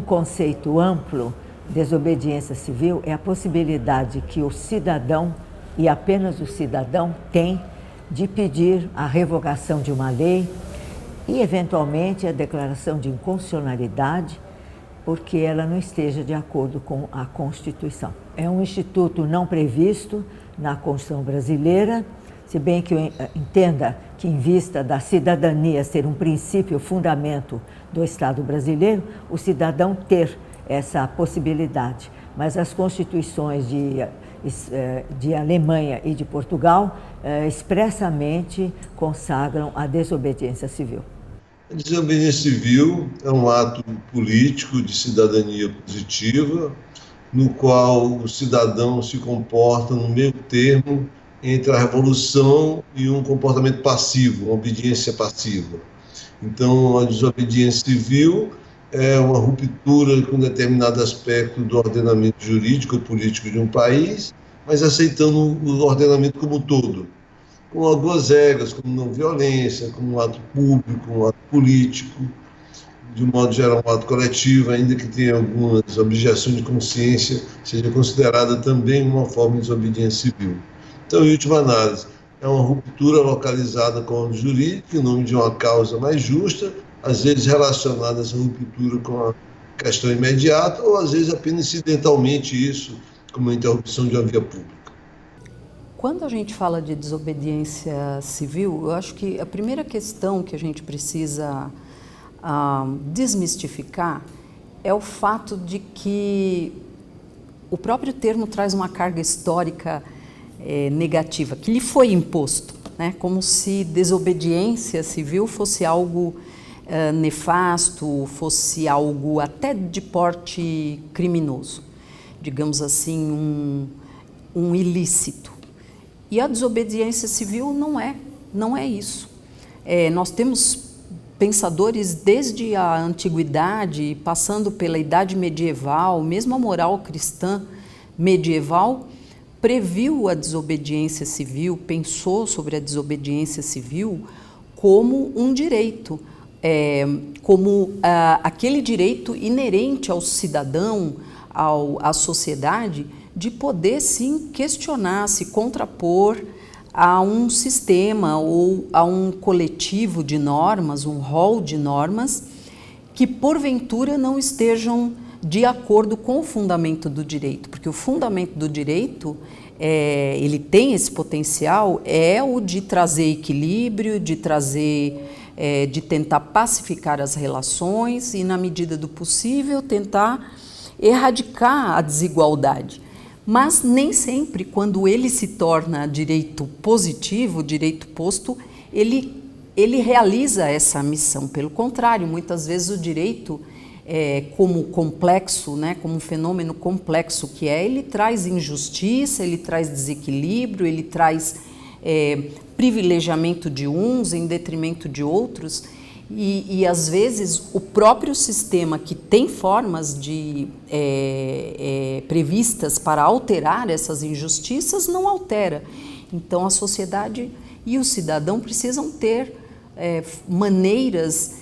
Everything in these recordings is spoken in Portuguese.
conceito amplo, desobediência civil é a possibilidade que o cidadão, e apenas o cidadão, tem de pedir a revogação de uma lei e, eventualmente, a declaração de inconstitucionalidade, porque ela não esteja de acordo com a Constituição. É um instituto não previsto na Constituição brasileira, se bem que eu entenda que, em vista da cidadania ser um princípio, fundamento do Estado brasileiro, o cidadão ter essa possibilidade. Mas as constituições de Alemanha e de Portugal expressamente consagram a desobediência civil. A desobediência civil é um ato político de cidadania positiva, no qual o cidadão se comporta no meio termo entre a revolução e um comportamento passivo, uma obediência passiva. Então, a desobediência civil é uma ruptura com determinado aspecto do ordenamento jurídico ou político de um país, mas aceitando o ordenamento como um todo, com algumas regras, como não violência, como um ato público, um ato político, de um modo geral um ato coletivo, ainda que tenha algumas objeções de consciência, seja considerada também uma forma de desobediência civil. Então, em última análise, é uma ruptura localizada com a ordem jurídica, em nome de uma causa mais justa, às vezes relacionada a essa ruptura com a questão imediata, ou às vezes apenas incidentalmente isso, como a interrupção de uma via pública. Quando a gente fala de desobediência civil, eu acho que a primeira questão que a gente precisa desmistificar é o fato de que o próprio termo traz uma carga histórica negativa, que lhe foi imposto, né? Como se desobediência civil fosse algo nefasto, fosse algo até de porte criminoso, digamos assim, um ilícito. E a desobediência civil não é isso. Nós temos pensadores desde a antiguidade, passando pela idade medieval, mesmo a moral cristã medieval, previu a desobediência civil, pensou sobre a desobediência civil como um direito, como aquele direito inerente ao cidadão, à sociedade, de poder sim questionar, se contrapor a um sistema ou a um coletivo de normas, um rol de normas, que porventura não estejam de acordo com o fundamento do direito, porque o fundamento do direito, ele tem esse potencial, é o de trazer equilíbrio, de tentar pacificar as relações e, na medida do possível, tentar erradicar a desigualdade. Mas nem sempre, quando ele se torna direito positivo, direito posto, ele realiza essa missão. Pelo contrário, muitas vezes o direito, como complexo, né, como um fenômeno complexo que ele traz injustiça, ele traz desequilíbrio, ele traz privilegiamento de uns em detrimento de outros. E às vezes o próprio sistema, que tem formas previstas para alterar essas injustiças, não altera. Então a sociedade e o cidadão precisam ter maneiras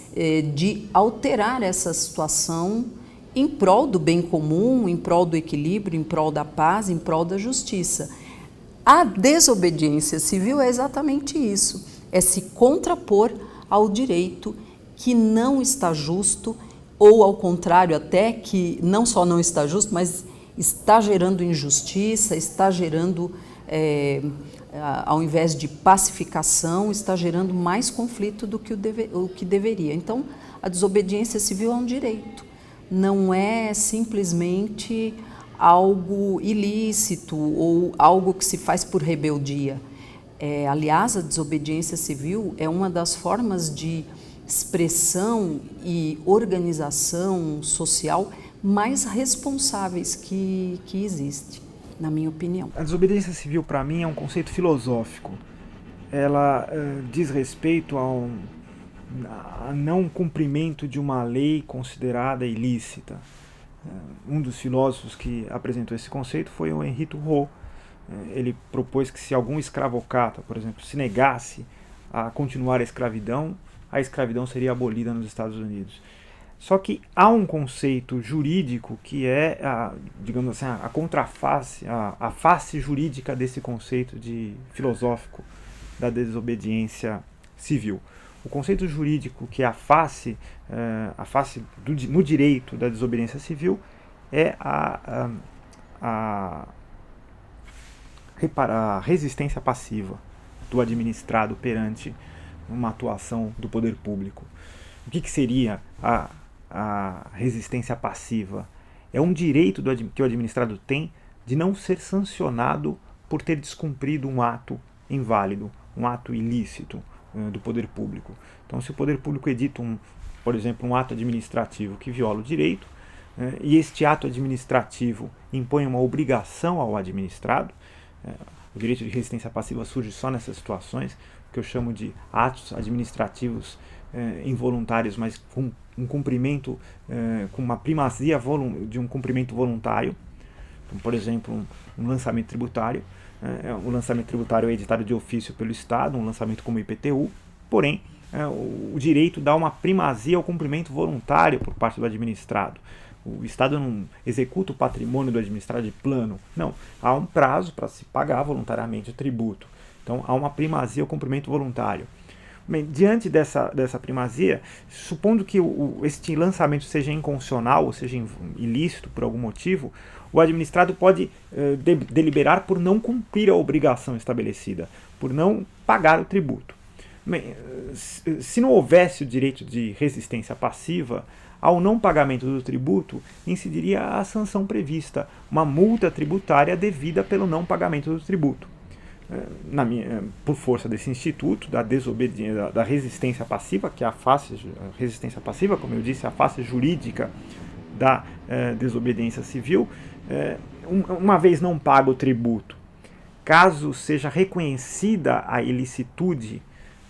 de alterar essa situação em prol do bem comum, em prol do equilíbrio, em prol da paz, em prol da justiça. A desobediência civil é exatamente isso, é se contrapor ao direito que não está justo, ou ao contrário até, que não só não está justo, mas está gerando injustiça, está gerando, ao invés de pacificação, está gerando mais conflito do que o que deveria. Então, a desobediência civil é um direito, não é simplesmente algo ilícito ou algo que se faz por rebeldia. Aliás, a desobediência civil é uma das formas de expressão e organização social mais responsáveis que existe, na minha opinião. A desobediência civil, para mim, é um conceito filosófico. Ela diz respeito a não cumprimento de uma lei considerada ilícita. Um dos filósofos que apresentou esse conceito foi o Henri Thoreau. Ele propôs que se algum escravocrata, por exemplo, se negasse a continuar a escravidão seria abolida nos Estados Unidos. Só que há um conceito jurídico que é, digamos assim, a contraface, a face jurídica desse conceito filosófico da desobediência civil. O conceito jurídico que é a face no direito da desobediência civil é a resistência passiva do administrado perante uma atuação do poder público. O que seria a resistência passiva? É um direito que o administrado tem de não ser sancionado por ter descumprido um ato inválido, um ato ilícito do poder público. Então, se o poder público edita, por exemplo, um ato administrativo que viola o direito, e este ato administrativo impõe uma obrigação ao administrado, o direito de resistência passiva surge só nessas situações, que eu chamo de atos administrativos involuntários, mas com um cumprimento, com uma primazia de um cumprimento voluntário. Então, por exemplo, um lançamento tributário. O lançamento tributário é editado de ofício pelo Estado, um lançamento como IPTU, porém, o direito dá uma primazia ao cumprimento voluntário por parte do administrado. O Estado não executa o patrimônio do administrado de plano, não. Há um prazo para se pagar voluntariamente o tributo. Então, há uma primazia ao cumprimento voluntário. Bem, diante dessa primazia, supondo que este lançamento seja inconstitucional, ou seja, ilícito por algum motivo, o administrado pode deliberar por não cumprir a obrigação estabelecida, por não pagar o tributo. Bem, se não houvesse o direito de resistência passiva, ao não pagamento do tributo incidiria a sanção prevista, uma multa tributária devida pelo não pagamento do tributo. Por força desse instituto da desobediência, da resistência passiva, que é a resistência passiva, como eu disse, a face jurídica da desobediência civil, uma vez não pago o tributo, caso seja reconhecida a ilicitude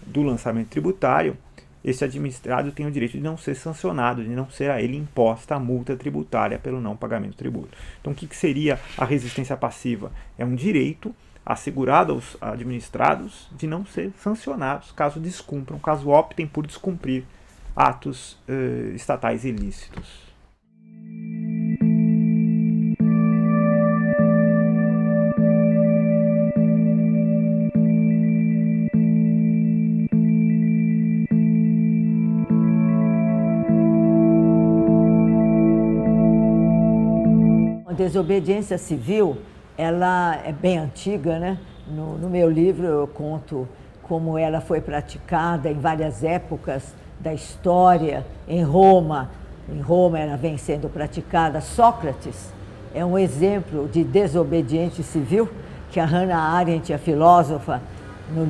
do lançamento tributário, esse administrado tem o direito de não ser sancionado, de não ser a ele imposta a multa tributária pelo não pagamento do tributo. Então, o que seria a resistência passiva? É um direito assegurado aos administrados de não ser sancionados caso descumpram, caso optem por descumprir atos estatais ilícitos. A desobediência civil, ela é bem antiga, né? No meu livro eu conto como ela foi praticada em várias épocas da história. Em Roma ela vem sendo praticada. Sócrates é um exemplo de desobediente civil, que a Hannah Arendt, a filósofa, no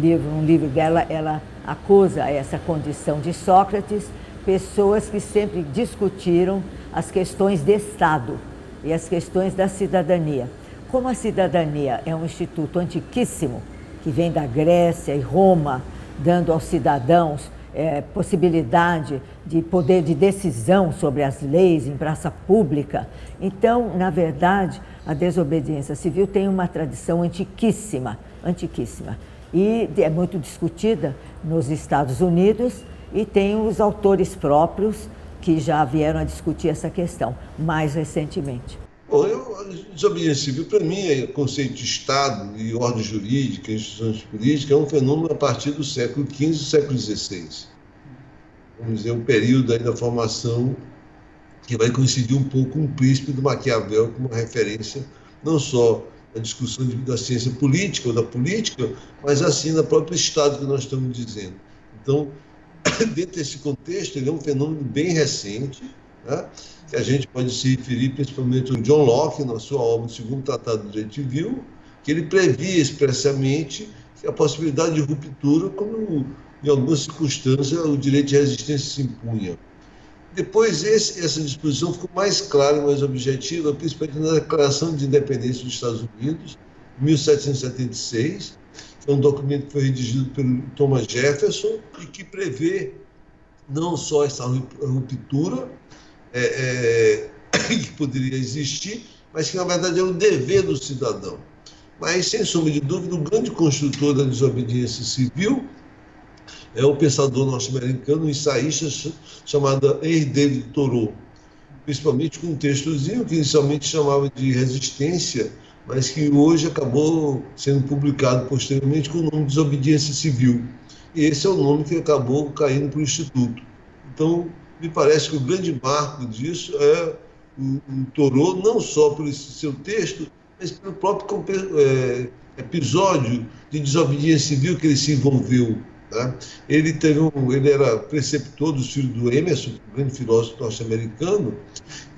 livro dela, ela acusa essa condição de Sócrates, pessoas que sempre discutiram as questões de Estado e as questões da cidadania. Como a cidadania é um instituto antiquíssimo, que vem da Grécia e Roma, dando aos cidadãos possibilidade de poder de decisão sobre as leis em praça pública, então, na verdade, a desobediência civil tem uma tradição antiquíssima, e é muito discutida nos Estados Unidos, e tem os autores próprios que já vieram a discutir essa questão mais recentemente. Bom, a desobediência civil, para mim, é conceito de Estado e ordem jurídica, instituições políticas, é um fenômeno a partir do século XV e do século XVI. Vamos dizer, um período aí da formação que vai coincidir um pouco com o Príncipe do Maquiavel como referência, não só da discussão da ciência política ou da política, mas assim da próprio Estado que nós estamos dizendo. Então, dentro desse contexto, ele é um fenômeno bem recente, né, que a gente pode se referir principalmente ao John Locke, na sua obra, o Segundo Tratado do Direito Civil, que ele previa expressamente a possibilidade de ruptura quando, em algumas circunstâncias, o direito de resistência se impunha. Depois, essa disposição ficou mais clara e mais objetiva, principalmente na Declaração de Independência dos Estados Unidos, em 1776, que é um documento que foi redigido pelo Thomas Jefferson e que prevê não só essa ruptura que poderia existir, mas que, na verdade, era um dever do cidadão. Mas, sem sombra de dúvida, o grande construtor da desobediência civil é o pensador norte-americano, um ensaísta chamado Henry David Thoreau, principalmente com um textozinho que inicialmente chamava de Resistência, mas que hoje acabou sendo publicado posteriormente com o nome de Desobediência Civil. E esse é o nome que acabou caindo para o Instituto. Então, me parece que o grande marco disso é o Thoreau, não só por esse seu texto, mas pelo próprio episódio de desobediência civil que ele se envolveu. Né? Ele era preceptor dos filhos do Emerson, um grande filósofo norte-americano,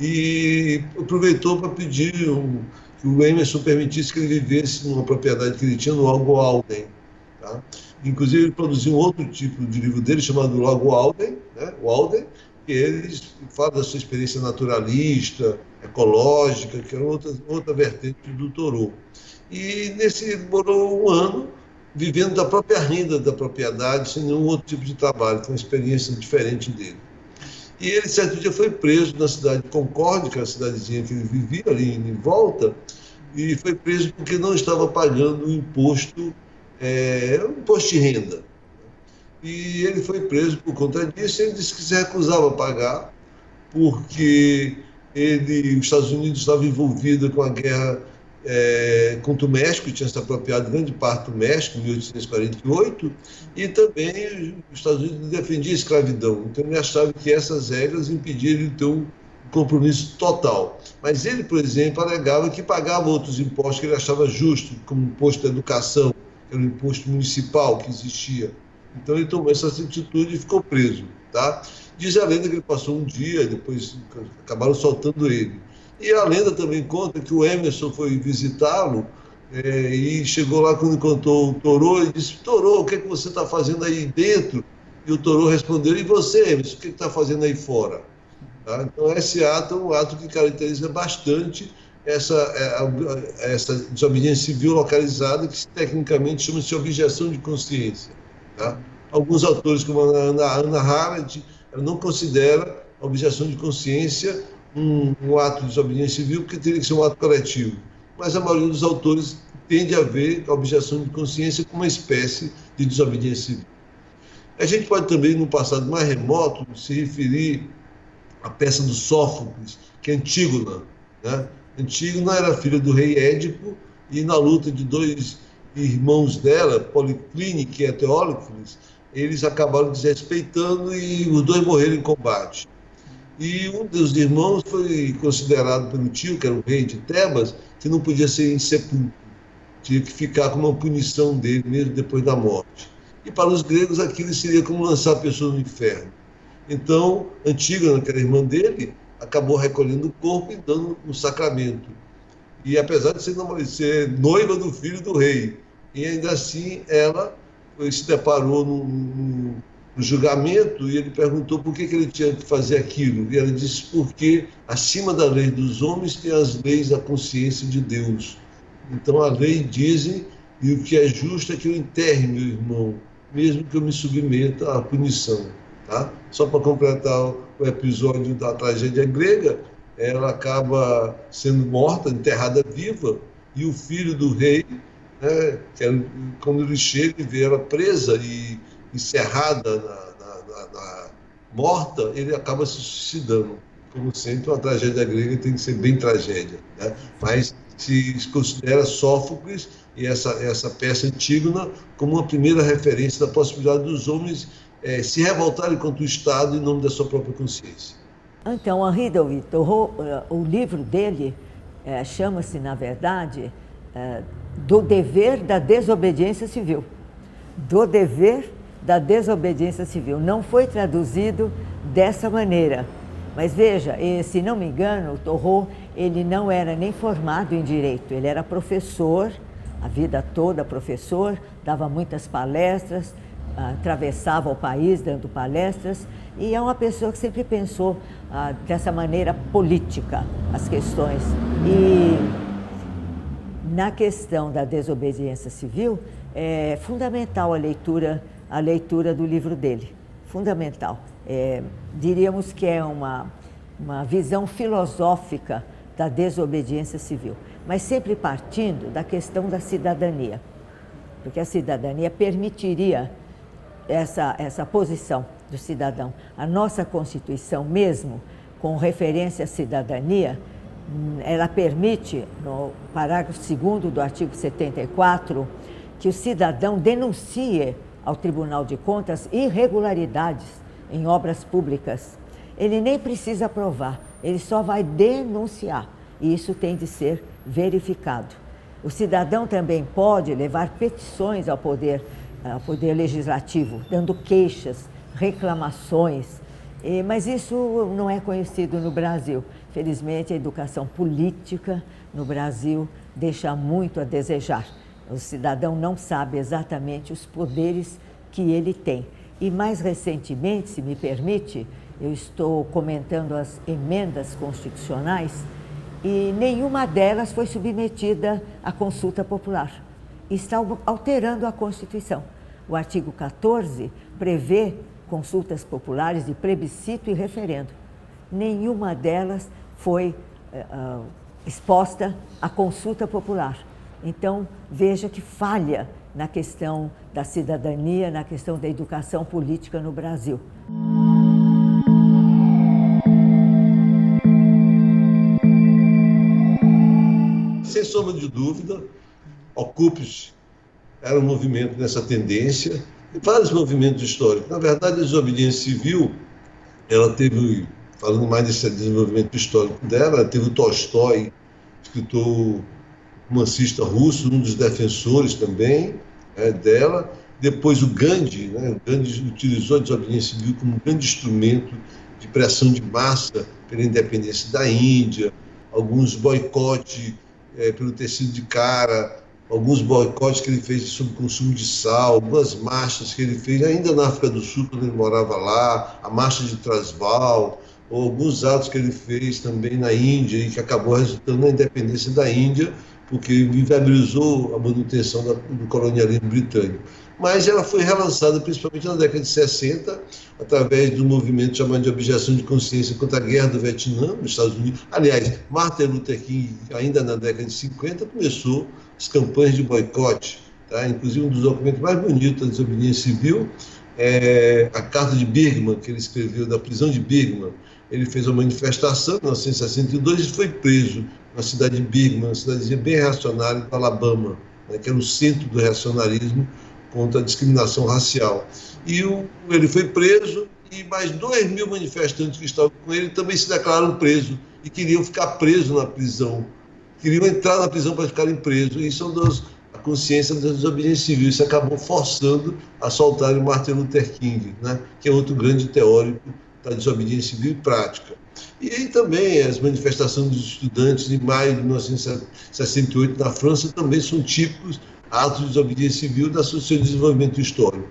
e aproveitou para pedir que o Emerson permitisse que ele vivesse numa propriedade que ele tinha no Lago Alden. Tá? Inclusive, ele produziu um outro tipo de livro dele, chamado Lago Alden, né? O Alden, que ele fala da sua experiência naturalista, ecológica, que era outra vertente do Thoreau. E ele morou um ano vivendo da própria renda da propriedade, sem nenhum outro tipo de trabalho, foi uma experiência diferente dele. E ele, certo dia, foi preso na cidade de Concórdia, que é a cidadezinha que ele vivia ali em volta, e foi preso porque não estava pagando o imposto de renda. E ele foi preso por conta disso, e ele disse que se recusava a pagar, porque os Estados Unidos estavam envolvidos com a guerra contra o México, tinha se apropriado grande parte do México, em 1848, e também os Estados Unidos defendiam a escravidão. Então ele achava que essas regras impediam ele de ter um compromisso total. Mas ele, por exemplo, alegava que pagava outros impostos que ele achava justos, como o imposto da educação, que era o imposto municipal que existia. Então ele tomou essa atitude e ficou preso. Tá? Diz a lenda que ele passou um dia, depois acabaram soltando ele. E a lenda também conta que o Emerson foi visitá-lo e chegou lá quando encontrou o Thoreau e disse: Thoreau, o que é que você está fazendo aí dentro? E o Thoreau respondeu: e você, Emerson, o que está fazendo aí fora? Tá? Então esse ato é um ato que caracteriza bastante essa desobediência civil localizada, que tecnicamente chama-se objeção de consciência. Tá? Alguns autores, como a Hannah Arendt, ela não considera a objeção de consciência um ato de desobediência civil, porque teria que ser um ato coletivo. Mas a maioria dos autores tende a ver a objeção de consciência como uma espécie de desobediência civil. A gente pode também, no passado mais remoto, se referir à peça do Sófocles, que é Antígona. Né? Antígona era filha do rei Édipo, e na luta de dois irmãos dela, Policlínico e Eteócles, eles acabaram desrespeitando e os dois morreram em combate. E um dos irmãos foi considerado pelo tio, que era o rei de Tebas, que não podia ser insepulto, tinha que ficar como uma punição dele, mesmo depois da morte. E para os gregos aquilo seria como lançar a pessoa no inferno. Então, Antígona, que era irmã dele, acabou recolhendo o corpo e dando um sacramento. E apesar de ser noiva do filho do rei, e ainda assim ela se deparou no julgamento, e ele perguntou por que ele tinha que fazer aquilo. E ela disse: porque acima da lei dos homens tem as leis da consciência de Deus. Então a lei diz, e o que é justo é que eu enterre meu irmão, mesmo que eu me submeta à punição. Tá? Só para completar o episódio da tragédia grega, ela acaba sendo morta, enterrada viva, e o filho do rei, né, quando ele chega e vê ela presa e encerrada, morta, ele acaba se suicidando. Como sempre, uma tragédia grega tem que ser bem tragédia. Né? Mas se considera Sófocles e essa peça Antígona como uma primeira referência da possibilidade dos homens se revoltarem contra o Estado em nome da sua própria consciência. Então, Henri David Thoreau, o livro dele chama-se, na verdade, Do Dever da Desobediência Civil. Do Dever da Desobediência Civil. Não foi traduzido dessa maneira. Mas veja, se não me engano, o Thoreau, ele não era nem formado em Direito. Ele era professor, a vida toda professor, dava muitas palestras, atravessava o país dando palestras, e é uma pessoa que sempre pensou dessa maneira política as questões. E na questão da desobediência civil, é fundamental a leitura do livro dele, fundamental. Diríamos que é uma visão filosófica da desobediência civil, mas sempre partindo da questão da cidadania, porque a cidadania permitiria essa posição do cidadão. A nossa Constituição mesmo, com referência à cidadania, ela permite, no parágrafo 2º do artigo 74, que o cidadão denuncie ao Tribunal de Contas irregularidades em obras públicas. Ele nem precisa provar, ele só vai denunciar, e isso tem de ser verificado. O cidadão também pode levar petições ao Poder Legislativo, dando queixas, reclamações, mas isso não é conhecido no Brasil. Felizmente, a educação política no Brasil deixa muito a desejar. O cidadão não sabe exatamente os poderes que ele tem. E mais recentemente, se me permite, eu estou comentando as emendas constitucionais e nenhuma delas foi submetida à consulta popular. Está alterando a Constituição. O artigo 14 prevê consultas populares de plebiscito e referendo. Nenhuma delas foi exposta à consulta popular. Então, veja que falha na questão da cidadania, na questão da educação política no Brasil. Sem sombra de dúvida, Ocupes era um movimento nessa tendência, e vários movimentos históricos. Na verdade, a desobediência civil, ela teve, falando mais desse desenvolvimento histórico dela, ela teve o Tolstói, escritor romancista russo, um dos defensores também dela. Depois o Gandhi, o Gandhi utilizou a desobediência civil como um grande instrumento de pressão de massa pela independência da Índia, alguns boicotes pelo tecido de cara, alguns boicotes que ele fez sobre o consumo de sal, algumas marchas que ele fez ainda na África do Sul, quando ele morava lá, a marcha de Transvaal, ou alguns atos que ele fez também na Índia e que acabou resultando na independência da Índia, porque inviabilizou a manutenção do colonialismo britânico. Mas ela foi relançada principalmente na década de 60, através do movimento chamado de objeção de consciência contra a guerra do Vietnã, nos Estados Unidos. Aliás, Martin Luther King, ainda na década de 50, começou as campanhas de boicote. Inclusive, um dos documentos mais bonitos da desobediência civil é a carta de Birmingham, que ele escreveu da prisão de Birmingham. Ele fez uma manifestação em 1962 e foi preso na cidade de Birmingham, uma cidadezinha bem reacionária do Alabama, que era o centro do reacionarismo contra a discriminação racial. E ele foi preso e mais 2.000 manifestantes que estavam com ele também se declararam presos e queriam ficar presos na prisão. Queriam entrar na prisão para ficarem presos. E isso é a consciência da desobediência civil. Isso acabou forçando a soltar o Martin Luther King, que é outro grande teórico da desobediência civil e prática. E aí também as manifestações dos estudantes de maio de 1968 na França também são típicos atos de desobediência civil do seu desenvolvimento histórico.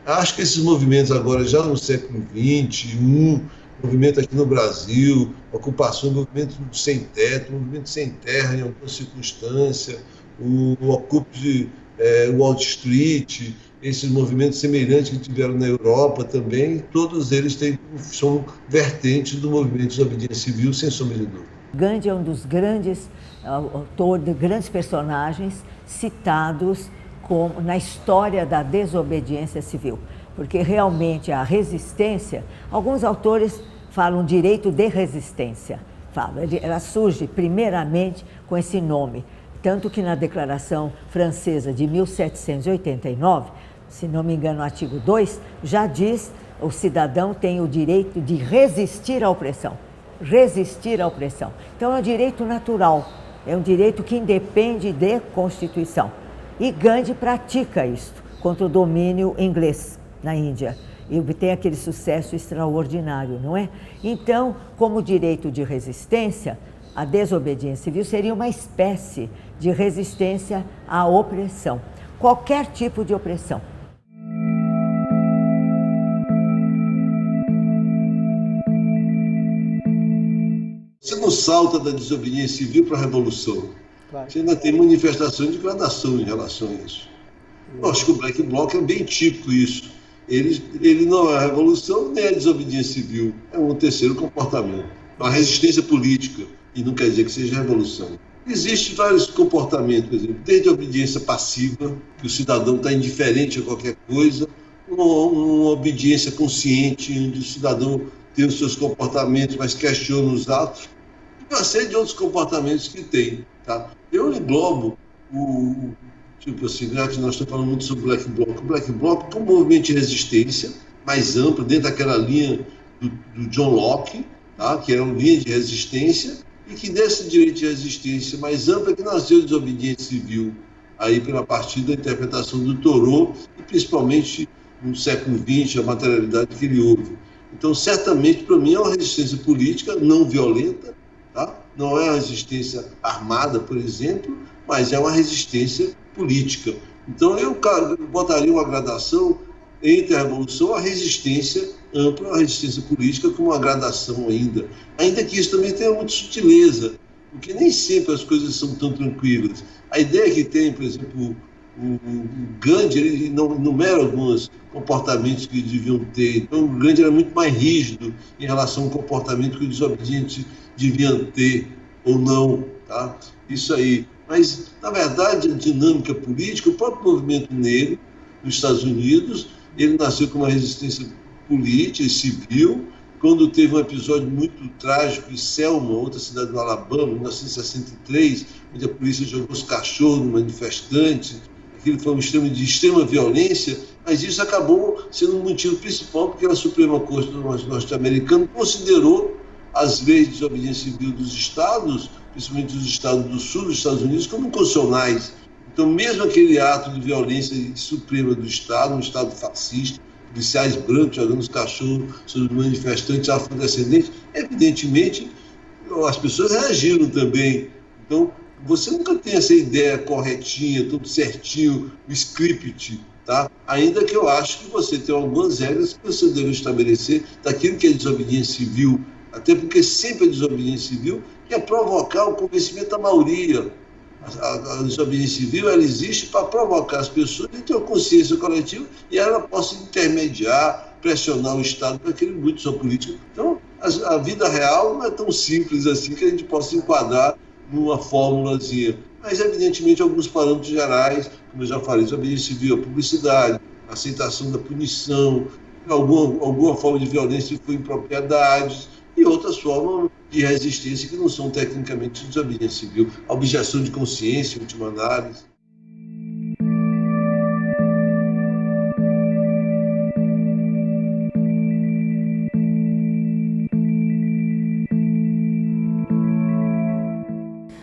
Acho que esses movimentos agora, já no século XXI, movimento aqui no Brasil, ocupação, movimento sem teto, movimento sem terra em alguma circunstância, o Occupy Wall Street, esses movimentos semelhantes que tiveram na Europa também, todos eles são vertentes do movimento de desobediência civil, sem sombra de dúvida. Gandhi é um dos grandes autores, grandes personagens citados na história da desobediência civil, porque realmente a resistência, alguns autores falam direito de resistência, ela surge primeiramente com esse nome, tanto que na Declaração Francesa de 1789, se não me engano, o artigo 2, já diz que o cidadão tem o direito de resistir à opressão. Resistir à opressão. Então é um direito natural, é um direito que independe de Constituição. E Gandhi pratica isso contra o domínio inglês na Índia e obtém aquele sucesso extraordinário, não é? Então, como direito de resistência, a desobediência civil seria uma espécie de resistência à opressão, qualquer tipo de opressão. Você não salta da desobediência civil para a revolução. Claro. Você ainda tem manifestações de gradação em relação a isso. Eu acho que o Black Bloc é bem típico isso. Ele não é a revolução nem a desobediência civil. É um terceiro comportamento. É uma resistência política e não quer dizer que seja revolução. Existem vários comportamentos, por exemplo, desde a obediência passiva, que o cidadão está indiferente a qualquer coisa, uma obediência consciente, onde o cidadão tem os seus comportamentos, mas questiona os atos, e uma série de outros comportamentos que tem. Tá? Eu englobo tipo assim, nós estamos falando muito sobre o Black Bloc. O Black Bloc como movimento de resistência mais amplo, dentro daquela linha do John Locke, tá? Que era uma linha de resistência, e que desse direito de resistência mais ampla que nasceu de desobediência civil, aí pela partir da interpretação do Thoreau, e principalmente no século XX, a materialidade que ele houve. Então, certamente, para mim, é uma resistência política não violenta, tá? Não é uma resistência armada, por exemplo, mas é uma resistência política. Então, eu botaria uma gradação entre a revolução, a resistência ampla, a resistência política, com uma gradação ainda que isso também tenha muita sutileza, porque nem sempre as coisas são tão tranquilas. A ideia que tem, por exemplo, o Gandhi, ele não enumera alguns comportamentos que deviam ter. Então, o Gandhi era muito mais rígido em relação ao comportamento que os desobedientes deviam ter ou não. Tá? Isso aí. Mas, na verdade, a dinâmica política, o próprio movimento negro nos Estados Unidos, ele nasceu com uma resistência política e civil, quando teve um episódio muito trágico em Selma, outra cidade do Alabama, em 1963, onde a polícia jogou os cachorros no manifestante. Aquilo foi um extremo de extrema violência, mas isso acabou sendo um motivo principal, porque a Suprema Corte norte-americana considerou as leis de desobediência civil dos estados, principalmente dos estados do sul dos Estados Unidos, como inconstitucionais. Então, mesmo aquele ato de violência suprema do estado, um estado fascista, policiais brancos jogando os cachorros sobre manifestantes afrodescendentes, evidentemente, as pessoas reagiram também. Então, você nunca tem essa ideia corretinha, tudo certinho, o script, tá? Ainda que eu acho que você tem algumas regras que você deve estabelecer daquilo que é desobediência civil, até porque sempre a desobediência civil quer provocar o convencimento da maioria. A desobediência civil, ela existe para provocar as pessoas a ter uma consciência coletiva e ela possa intermediar, pressionar o Estado para que ele mude sua política. Então, a vida real não é tão simples assim que a gente possa enquadrar numa fórmulazinha. Mas, evidentemente, alguns parâmetros gerais, como eu já falei, desobediência civil, a publicidade, a aceitação da punição, alguma forma de violência por impropriedades, e outras formas de resistência que não são tecnicamente de desobediência civil, a objeção de consciência, em última análise.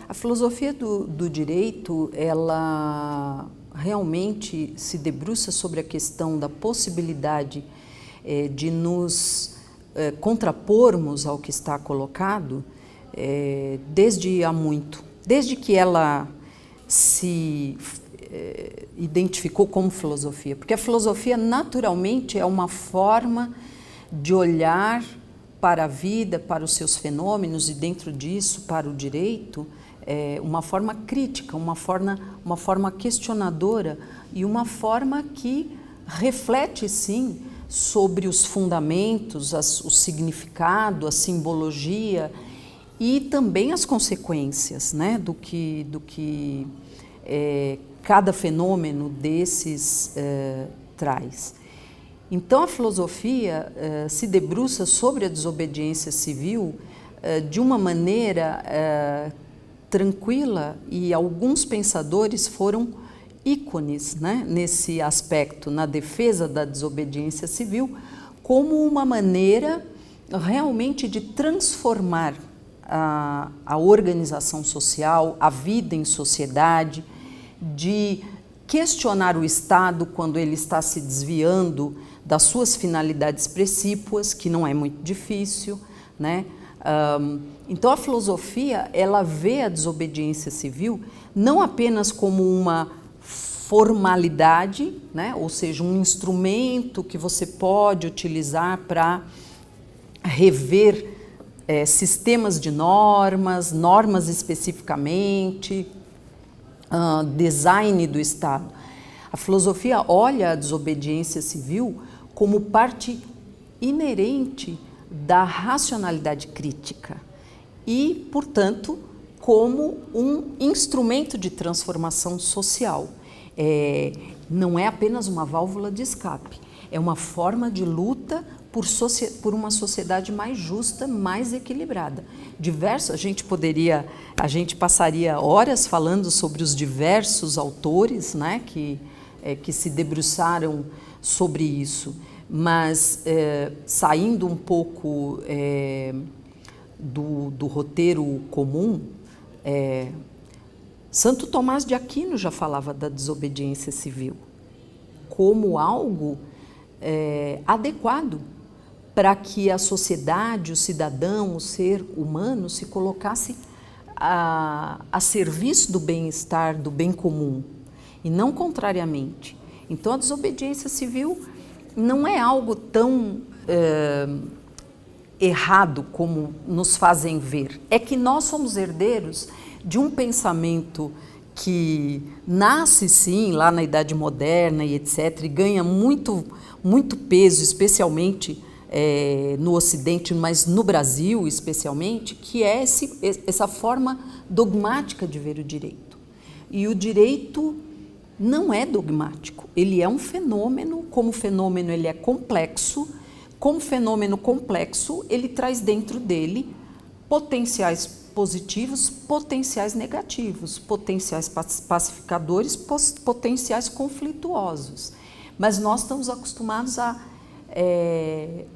A filosofia do direito, ela realmente se debruça sobre a questão da possibilidade de nos contrapormos ao que está colocado desde há muito. Desde que ela se identificou como filosofia. Porque a filosofia, naturalmente, é uma forma de olhar para a vida, para os seus fenômenos e, dentro disso, para o direito, uma forma crítica, uma forma questionadora e uma forma que reflete, sim, sobre os fundamentos, o significado, a simbologia e também as consequências, né, do que cada fenômeno desses traz. Então, a filosofia se debruça sobre a desobediência civil de uma maneira tranquila, e alguns pensadores foram ícones, né, nesse aspecto, na defesa da desobediência civil, como uma maneira realmente de transformar a organização social, a vida em sociedade, de questionar o Estado quando ele está se desviando das suas finalidades precípuas, que não é muito difícil, né? Então, a filosofia, ela vê a desobediência civil não apenas como uma formalidade, né? Ou seja, um instrumento que você pode utilizar para rever sistemas de normas especificamente, design do Estado. A filosofia olha a desobediência civil como parte inerente da racionalidade crítica e, portanto, como um instrumento de transformação social. Não é apenas uma válvula de escape, é uma forma de luta por uma sociedade mais justa, mais equilibrada. A gente passaria horas falando sobre os diversos autores, né, que se debruçaram sobre isso, mas saindo um pouco do roteiro comum, Santo Tomás de Aquino já falava da desobediência civil como algo adequado para que a sociedade, o cidadão, o ser humano se colocasse a serviço do bem-estar, do bem comum, e não contrariamente. Então, a desobediência civil não é algo tão errado como nos fazem ver. É que nós somos herdeiros de um pensamento que nasce, sim, lá na Idade Moderna e etc., e ganha muito, muito peso, especialmente no Ocidente, mas no Brasil especialmente, que é essa forma dogmática de ver o direito. E o direito não é dogmático, ele é um fenômeno, como fenômeno ele é complexo, como fenômeno complexo ele traz dentro dele potenciais positivos, potenciais negativos, potenciais pacificadores, potenciais conflituosos. Mas nós estamos acostumados a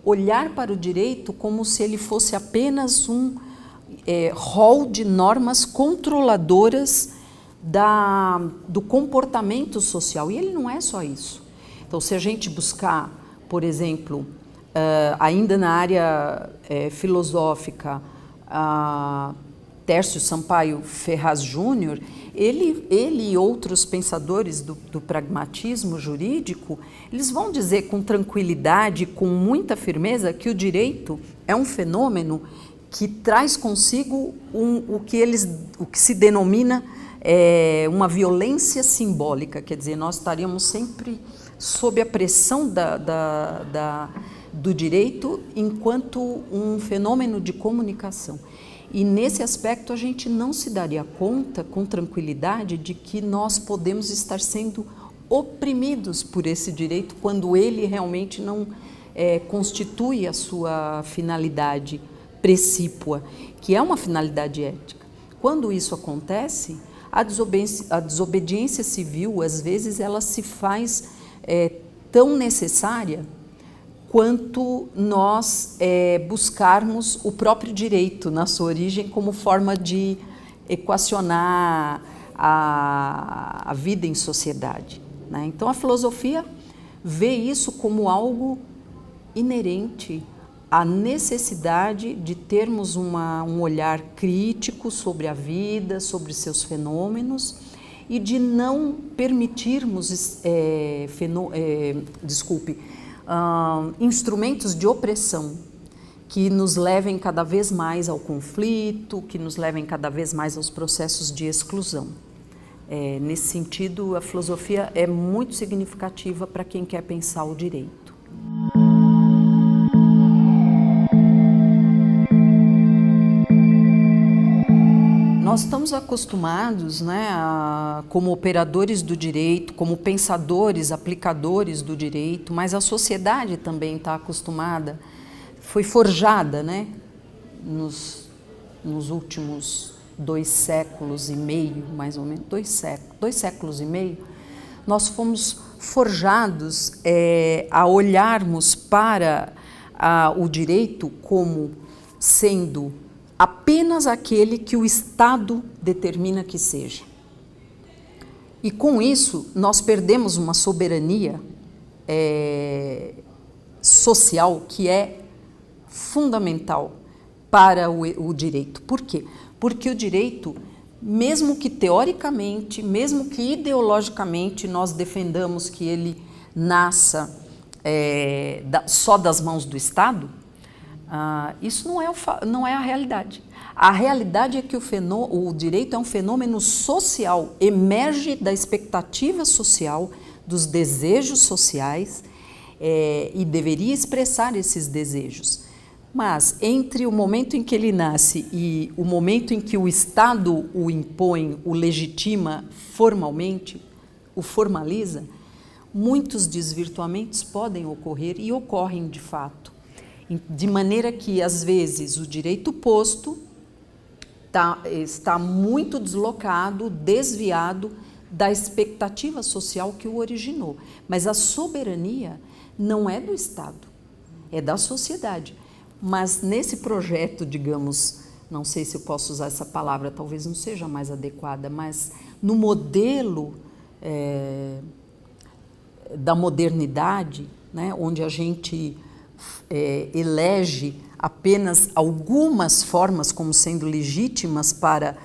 olhar para o direito como se ele fosse apenas um rol de normas controladoras do comportamento social. E ele não é só isso. Então, se a gente buscar, por exemplo, ainda na área filosófica, Tércio Sampaio Ferraz Júnior, ele e outros pensadores do pragmatismo jurídico, eles vão dizer com tranquilidade, com muita firmeza, que o direito é um fenômeno que traz consigo o que se denomina uma violência simbólica, quer dizer, nós estaríamos sempre sob a pressão do direito enquanto um fenômeno de comunicação. E nesse aspecto a gente não se daria conta com tranquilidade de que nós podemos estar sendo oprimidos por esse direito quando ele realmente não constitui a sua finalidade precípua, que é uma finalidade ética. Quando isso acontece, a desobediência civil, às vezes, ela se faz tão necessária quanto nós buscarmos o próprio direito na sua origem como forma de equacionar a vida em sociedade, né? Então, a filosofia vê isso como algo inerente à necessidade de termos um olhar crítico sobre a vida, sobre seus fenômenos, e de não permitirmos, instrumentos de opressão que nos levem cada vez mais ao conflito, que nos levem cada vez mais aos processos de exclusão. Nesse sentido, a filosofia é muito significativa para quem quer pensar o direito. Nós estamos acostumados, né, como operadores do direito, como pensadores, aplicadores do direito, mas a sociedade também está acostumada, foi forjada, né, nos últimos 2 séculos e meio, mais ou menos, 2 séculos e meio, nós fomos forjados a olharmos para o direito como sendo apenas aquele que o Estado determina que seja. E com isso, nós perdemos uma soberania social que é fundamental para o direito. Por quê? Porque o direito, mesmo que teoricamente, mesmo que ideologicamente nós defendamos que ele nasça só das mãos do Estado, isso não é a realidade. A realidade é que o direito é um fenômeno social, emerge da expectativa social, dos desejos sociais, e deveria expressar esses desejos. Mas entre o momento em que ele nasce e o momento em que o Estado o impõe, o legitima formalmente, o formaliza, muitos desvirtuamentos podem ocorrer e ocorrem de fato, de maneira que às vezes o direito posto está muito deslocado, desviado da expectativa social que o originou. Mas a soberania não é do Estado, é da sociedade. Mas nesse projeto, digamos, não sei se eu posso usar essa palavra, talvez não seja mais adequada, mas no modelo da modernidade, né, onde a gente elege apenas algumas formas como sendo legítimas para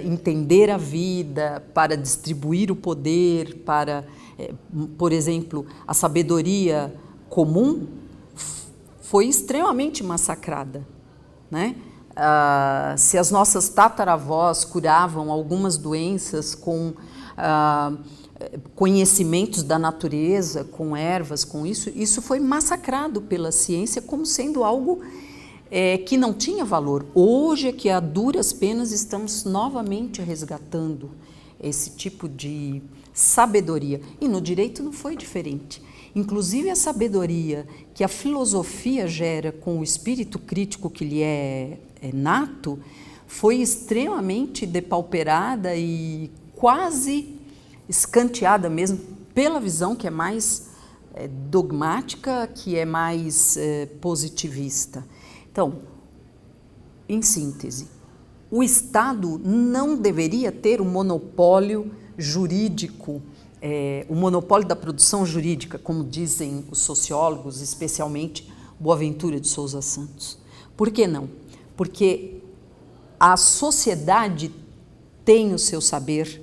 entender a vida, para distribuir o poder, para, por exemplo, a sabedoria comum foi extremamente massacrada, né? Se as nossas tataravós curavam algumas doenças com conhecimentos da natureza, com ervas, com isso foi massacrado pela ciência como sendo algo que não tinha valor. Hoje é que a duras penas estamos novamente resgatando esse tipo de sabedoria. E no direito não foi diferente. Inclusive a sabedoria que a filosofia gera com o espírito crítico que lhe é nato, foi extremamente depauperada e quase escanteada mesmo pela visão que é mais dogmática, que é mais positivista. Então, em síntese, o Estado não deveria ter um monopólio jurídico, o monopólio da produção jurídica, como dizem os sociólogos, especialmente Boaventura de Souza Santos. Por que não? Porque a sociedade tem o seu saber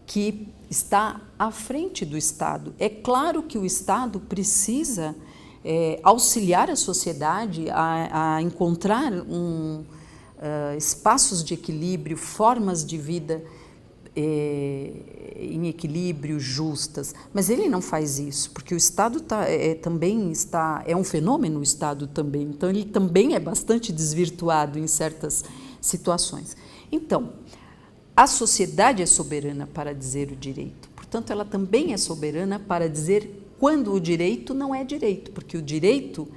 que está à frente do Estado. É claro que o Estado precisa auxiliar a sociedade a encontrar espaços de equilíbrio, formas de vida em equilíbrio, justas, mas ele não faz isso, porque o Estado também é um fenômeno, o Estado também, então ele também é bastante desvirtuado em certas situações. Então, a sociedade é soberana para dizer o direito, portanto ela também é soberana para dizer quando o direito não é direito, porque o direito,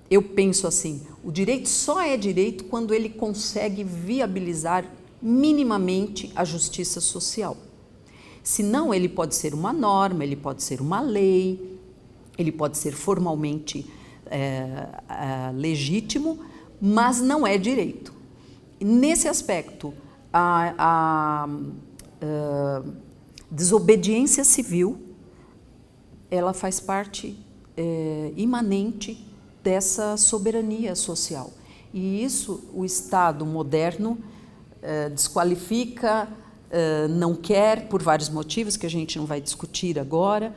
eu penso assim, o direito só é direito quando ele consegue viabilizar minimamente a justiça social. Senão, ele pode ser uma norma, ele pode ser uma lei, ele pode ser formalmente legítimo, mas não é direito. Nesse aspecto, a desobediência civil, ela faz parte imanente dessa soberania social. E isso o Estado moderno desqualifica, não quer, por vários motivos que a gente não vai discutir agora,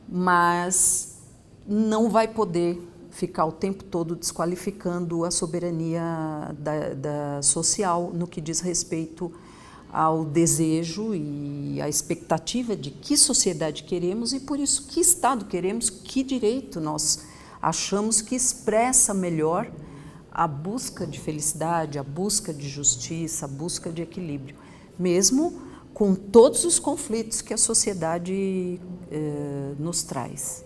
mas não vai poder ficar o tempo todo desqualificando a soberania da social no que diz respeito ao desejo e à expectativa de que sociedade queremos e, por isso, que Estado queremos, que direito nós achamos que expressa melhor a busca de felicidade, a busca de justiça, a busca de equilíbrio, mesmo com todos os conflitos que a sociedade nos traz.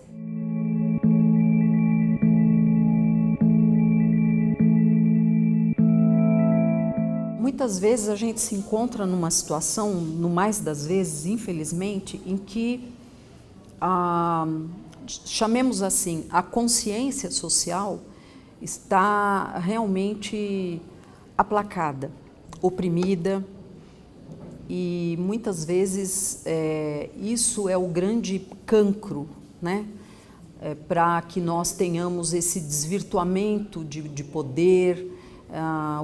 Muitas vezes a gente se encontra numa situação, no mais das vezes, infelizmente, em que, chamemos assim, a consciência social está realmente aplacada, oprimida, e muitas vezes isso é o grande cancro, né? Para que nós tenhamos esse desvirtuamento de poder,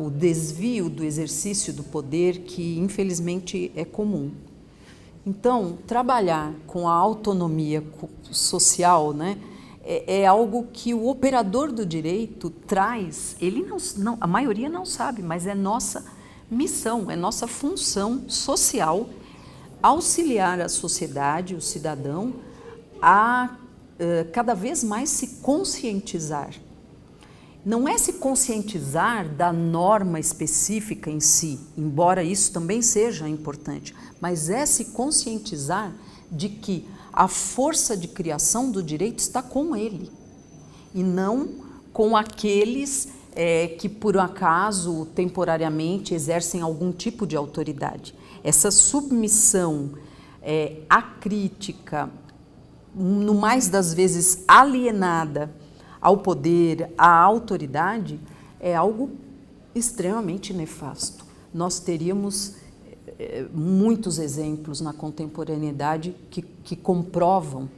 o desvio do exercício do poder, que infelizmente é comum. Então, trabalhar com a autonomia social, né, é algo que o operador do direito traz, a maioria não sabe, mas é nossa missão, é nossa função social auxiliar a sociedade, o cidadão, a cada vez mais se conscientizar. Não é se conscientizar da norma específica em si, embora isso também seja importante, mas é se conscientizar de que a força de criação do direito está com ele e não com aqueles que por acaso temporariamente exercem algum tipo de autoridade. Essa submissão à crítica, no mais das vezes alienada ao poder, à autoridade, é algo extremamente nefasto. Nós teríamos muitos exemplos na contemporaneidade que comprovam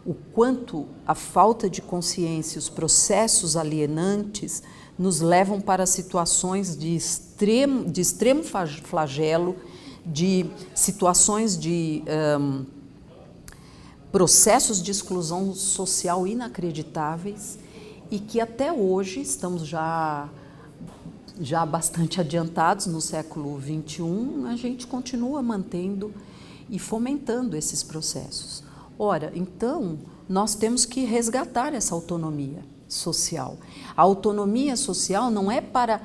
o quanto a falta de consciência, os processos alienantes nos levam para situações de extremo flagelo, de situações de processos de exclusão social inacreditáveis e que até hoje estamos já bastante adiantados no século XXI, a gente continua mantendo e fomentando esses processos. Ora, então, nós temos que resgatar essa autonomia social. A autonomia social não é para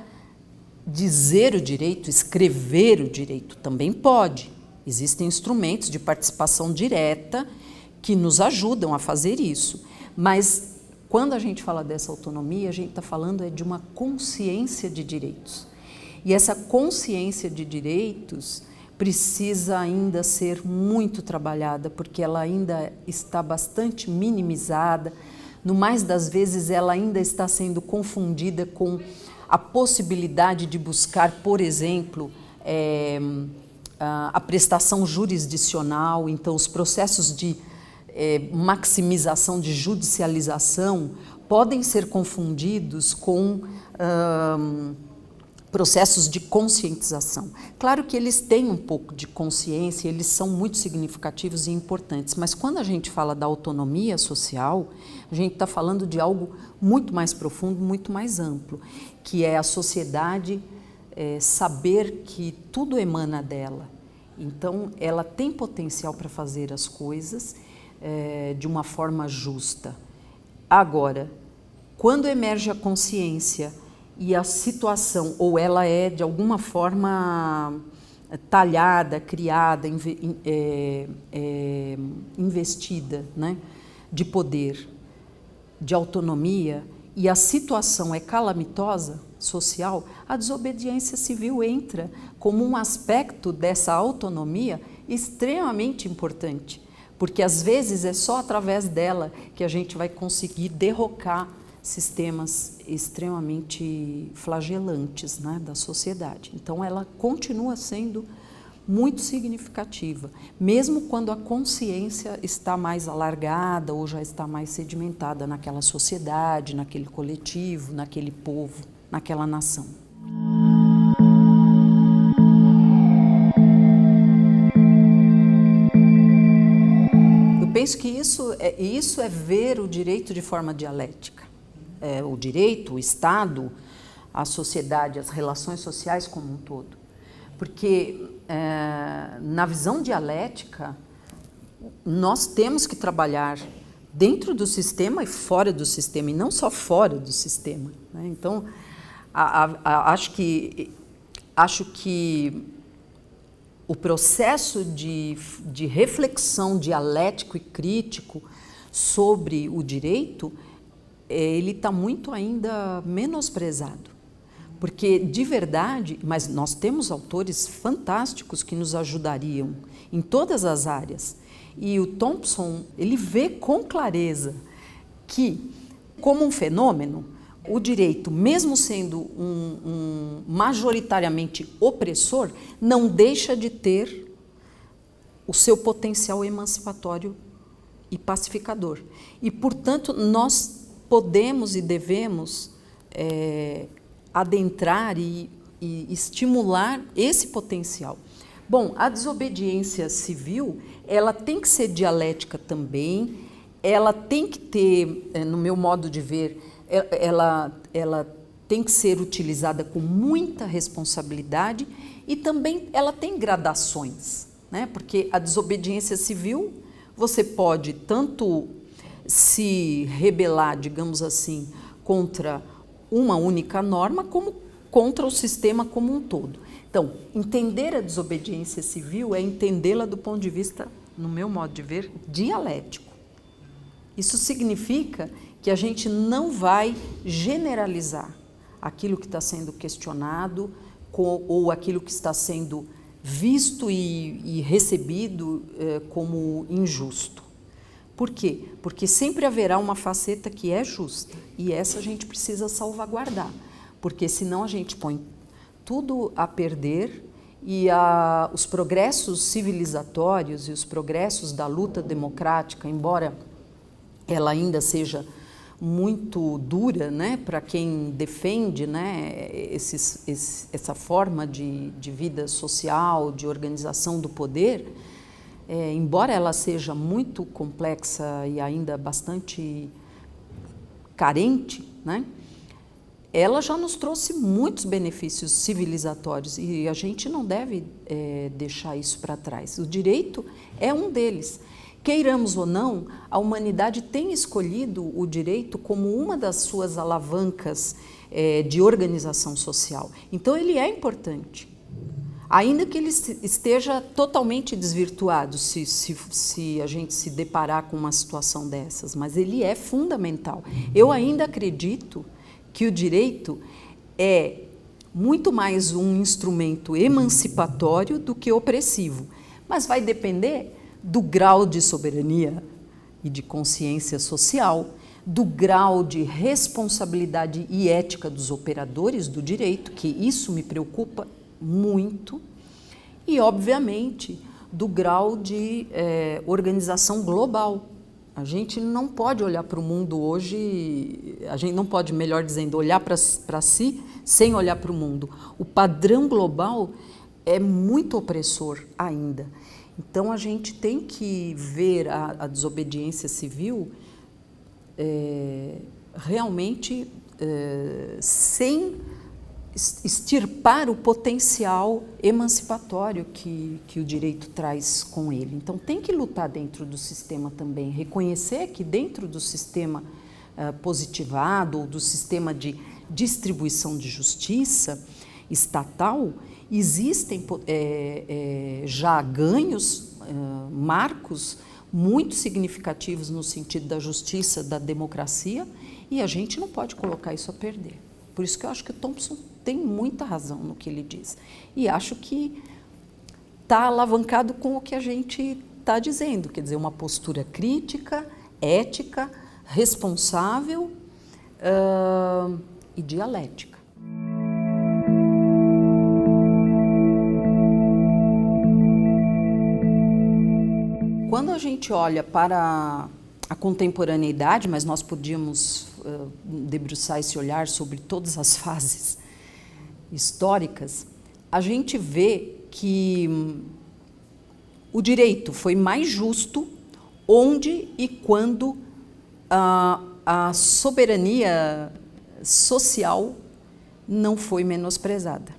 dizer o direito, escrever o direito, também pode. Existem instrumentos de participação direta que nos ajudam a fazer isso, mas quando a gente fala dessa autonomia, a gente está falando de uma consciência de direitos. E essa consciência de direitos precisa ainda ser muito trabalhada, porque ela ainda está bastante minimizada. No mais das vezes, ela ainda está sendo confundida com a possibilidade de buscar, por exemplo, a prestação jurisdicional. Então, os processos de maximização, de judicialização, podem ser confundidos com processos de conscientização. Claro que eles têm um pouco de consciência, eles são muito significativos e importantes, mas quando a gente fala da autonomia social, a gente está falando de algo muito mais profundo, muito mais amplo, que é a sociedade saber que tudo emana dela. Então, ela tem potencial para fazer as coisas de uma forma justa. Agora, quando emerge a consciência e a situação, ou ela é de alguma forma talhada, criada, investida, né, de poder, de autonomia, e a situação é calamitosa, social, a desobediência civil entra como um aspecto dessa autonomia extremamente importante, porque às vezes é só através dela que a gente vai conseguir derrocar sistemas extremamente flagelantes, né, da sociedade. Então, ela continua sendo muito significativa, mesmo quando a consciência está mais alargada ou já está mais sedimentada naquela sociedade, naquele coletivo, naquele povo, naquela nação. Eu penso que isso é ver o direito de forma dialética. O direito, o Estado, a sociedade, as relações sociais como um todo. Porque na visão dialética, nós temos que trabalhar dentro do sistema e fora do sistema, e não só fora do sistema, né? Então, acho que o processo de reflexão dialético e crítico sobre o direito, ele está muito ainda menosprezado. Porque, de verdade, mas nós temos autores fantásticos que nos ajudariam em todas as áreas. E o Thompson, ele vê com clareza que, como um fenômeno, o direito, mesmo sendo um majoritariamente opressor, não deixa de ter o seu potencial emancipatório e pacificador. E, portanto, nós podemos e devemos adentrar e estimular esse potencial. Bom, a desobediência civil, ela tem que ser dialética também, ela tem que ter, no meu modo de ver, ela tem que ser utilizada com muita responsabilidade e também ela tem gradações, né? Porque a desobediência civil, você pode tanto se rebelar, digamos assim, contra uma única norma, como contra o sistema como um todo. Então, entender a desobediência civil é entendê-la do ponto de vista no meu modo de ver, dialético. Isso significa que a gente não vai generalizar aquilo que está sendo questionado ou aquilo que está sendo visto e recebido como injusto. Por quê? Porque sempre haverá uma faceta que é justa e essa a gente precisa salvaguardar, porque senão a gente põe tudo a perder e os progressos civilizatórios e os progressos da luta democrática, embora ela ainda seja muito dura, né, para quem defende, né, essa forma de vida social, de organização do poder, embora ela seja muito complexa e ainda bastante carente, né, ela já nos trouxe muitos benefícios civilizatórios e a gente não deve deixar isso para trás. O direito é um deles. Queiramos ou não, a humanidade tem escolhido o direito como uma das suas alavancas de organização social. Então, ele é importante, ainda que ele esteja totalmente desvirtuado se a gente se deparar com uma situação dessas, mas ele é fundamental. Eu ainda acredito que o direito é muito mais um instrumento emancipatório do que opressivo, mas vai depender do grau de soberania e de consciência social, do grau de responsabilidade e ética dos operadores do direito, que isso me preocupa muito, e, obviamente, do grau de organização global. A gente não pode olhar para o mundo hoje, a gente não pode, melhor dizendo, olhar para si sem olhar para o mundo. O padrão global é muito opressor ainda. Então, a gente tem que ver a desobediência civil realmente sem extirpar o potencial emancipatório que o direito traz com ele. Então, tem que lutar dentro do sistema também, reconhecer que dentro do sistema positivado ou do sistema de distribuição de justiça estatal, existem já ganhos, marcos muito significativos no sentido da justiça, da democracia, e a gente não pode colocar isso a perder. Por isso que eu acho que o Thompson tem muita razão no que ele diz. E acho que está alavancado com o que a gente está dizendo, quer dizer, uma postura crítica, ética, responsável e dialética. Quando a gente olha para a contemporaneidade, mas nós podíamos debruçar esse olhar sobre todas as fases históricas, a gente vê que o direito foi mais justo onde e quando a soberania social não foi menosprezada.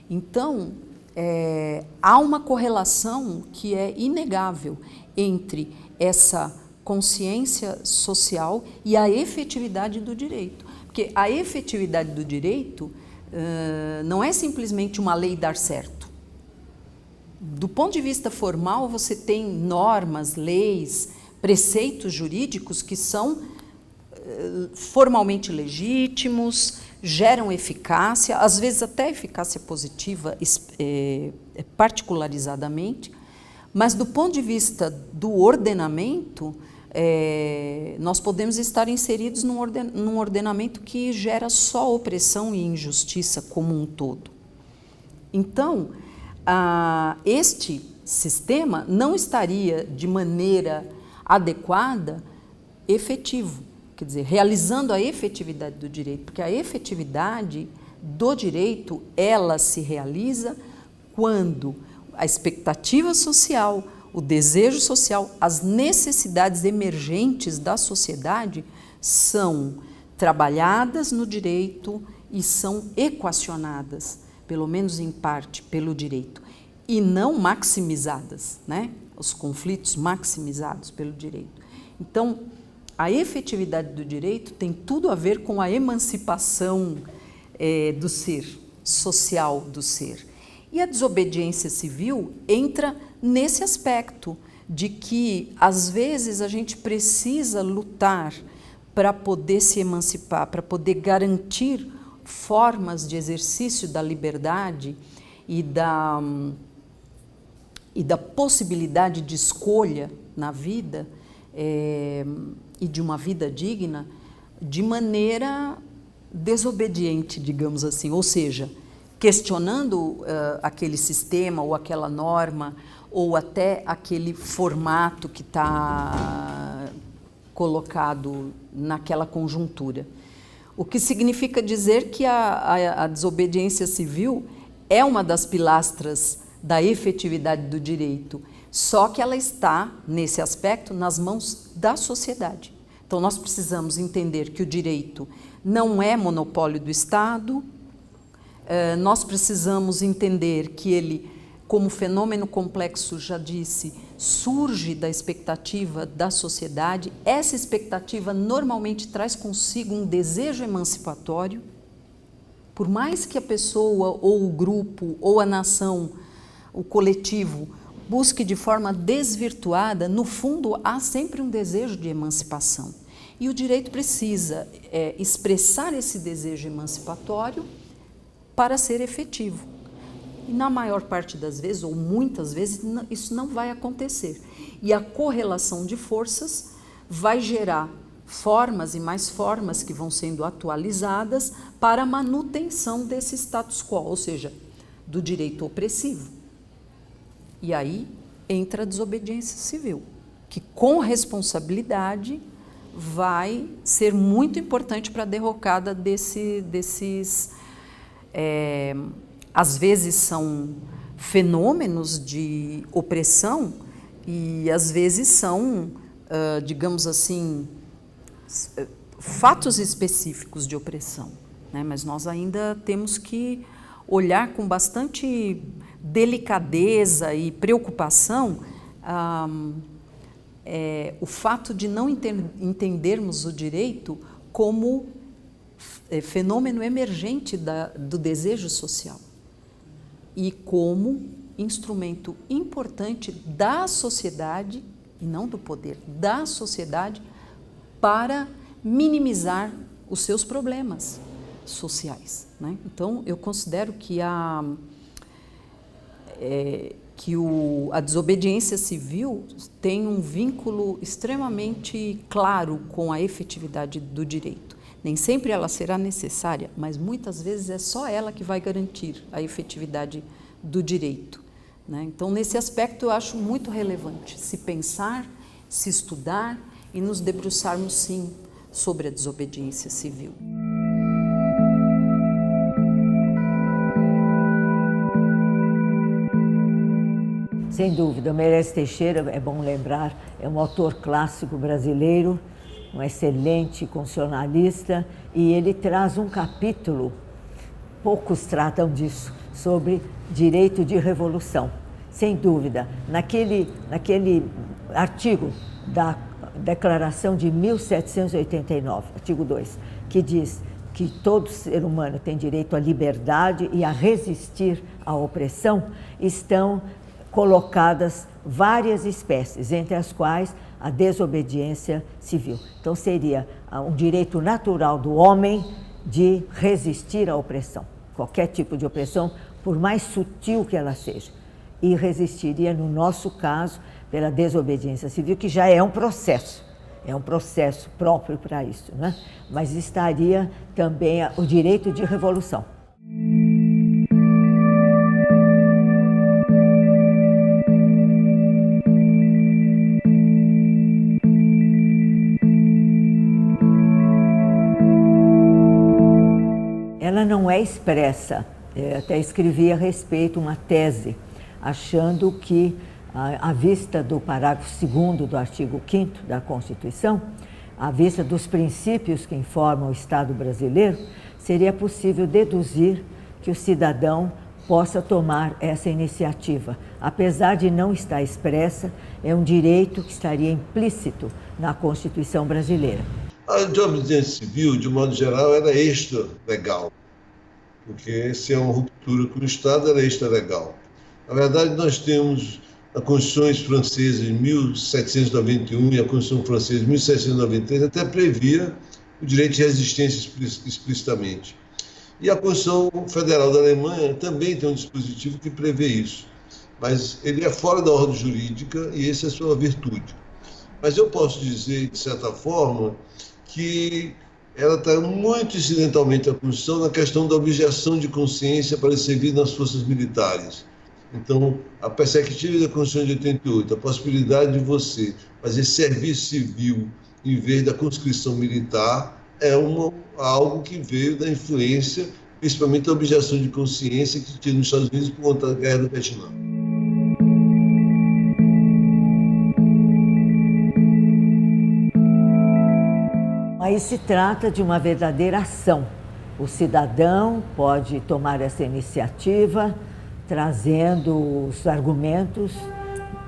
Então, há uma correlação que é inegável entre essa consciência social e a efetividade do direito. Porque a efetividade do direito não é simplesmente uma lei dar certo. Do ponto de vista formal, você tem normas, leis, preceitos jurídicos que são formalmente legítimos, geram eficácia, às vezes até eficácia positiva, particularizadamente, mas do ponto de vista do ordenamento, nós podemos estar inseridos num ordenamento que gera só opressão e injustiça como um todo. Então, este sistema não estaria de maneira adequada efetivo, quer dizer, realizando a efetividade do direito, porque a efetividade do direito, ela se realiza quando a expectativa social, o desejo social, as necessidades emergentes da sociedade são trabalhadas no direito e são equacionadas, pelo menos em parte, pelo direito, e não maximizadas, né? Os conflitos maximizados pelo direito. Então, a efetividade do direito tem tudo a ver com a emancipação do ser, social do ser. E a desobediência civil entra nesse aspecto de que, às vezes, a gente precisa lutar para poder se emancipar, para poder garantir formas de exercício da liberdade e da possibilidade de escolha na vida e de uma vida digna de maneira desobediente, digamos assim, ou seja, questionando aquele sistema ou aquela norma ou até aquele formato que está colocado naquela conjuntura. O que significa dizer que a desobediência civil é uma das pilastras da efetividade do direito, só que ela está, nesse aspecto, nas mãos da sociedade. Então, nós precisamos entender que o direito não é monopólio do Estado, nós precisamos entender que ele, como fenômeno complexo, já disse, surge da expectativa da sociedade. Essa expectativa normalmente traz consigo um desejo emancipatório. Por mais que a pessoa, ou o grupo, ou a nação, o coletivo, busque de forma desvirtuada, no fundo há sempre um desejo de emancipação. E o direito precisa expressar esse desejo emancipatório para ser efetivo. E na maior parte das vezes, ou muitas vezes, isso não vai acontecer. E a correlação de forças vai gerar formas e mais formas que vão sendo atualizadas para a manutenção desse status quo, ou seja, do direito opressivo. E aí entra a desobediência civil, que com responsabilidade vai ser muito importante para a derrocada desses às vezes são fenômenos de opressão e às vezes são, digamos assim, fatos específicos de opressão, né? Mas nós ainda temos que olhar com bastante delicadeza e preocupação o fato de não entendermos o direito como fenômeno emergente do desejo social e como instrumento importante da sociedade, e não do poder, da sociedade, para minimizar os seus problemas sociais, né? Então, eu considero que a desobediência civil tem um vínculo extremamente claro com a efetividade do direito. Nem sempre ela será necessária, mas muitas vezes é só ela que vai garantir a efetividade do direito, né? Então, nesse aspecto, eu acho muito relevante se pensar, se estudar e nos debruçarmos, sim, sobre a desobediência civil. Sem dúvida, Meirelles Teixeira, é bom lembrar, é um autor clássico brasileiro, um excelente constitucionalista, e ele traz um capítulo, poucos tratam disso, sobre direito de revolução. Sem dúvida, naquele artigo da Declaração de 1789, artigo 2, que diz que todo ser humano tem direito à liberdade e a resistir à opressão, estão colocadas várias espécies, entre as quais a desobediência civil. Então, seria um direito natural do homem de resistir à opressão, qualquer tipo de opressão, por mais sutil que ela seja. E resistiria, no nosso caso, pela desobediência civil, que já é um processo próprio para isso, né? Mas estaria também o direito de revolução. Ela não é expressa. Até escrevi a respeito uma tese, achando que, à vista do parágrafo 2º do artigo 5º da Constituição, à vista dos princípios que informam o Estado brasileiro, seria possível deduzir que o cidadão possa tomar essa iniciativa. Apesar de não estar expressa, é um direito que estaria implícito na Constituição brasileira. A desobediência civil, de modo geral, era extra-legal. porque se é uma ruptura com o Estado, a lei está legal. Na verdade, nós temos a Constituição francesa de 1791 e a Constituição francesa de 1793 até previa o direito de resistência explicitamente. E a Constituição Federal da Alemanha também tem um dispositivo que prevê isso, mas ele é fora da ordem jurídica e essa é a sua virtude. Mas eu posso dizer, de certa forma, que ela está muito incidentalmente à Constituição na questão da objeção de consciência para servir nas forças militares. Então, a perspectiva da Constituição de 88, a possibilidade de você fazer serviço civil em vez da conscrição militar, é algo que veio da influência, principalmente da objeção de consciência que tinha nos Estados Unidos por conta da Guerra do Vietnã. Aí se trata de uma verdadeira ação. O cidadão pode tomar essa iniciativa, trazendo os argumentos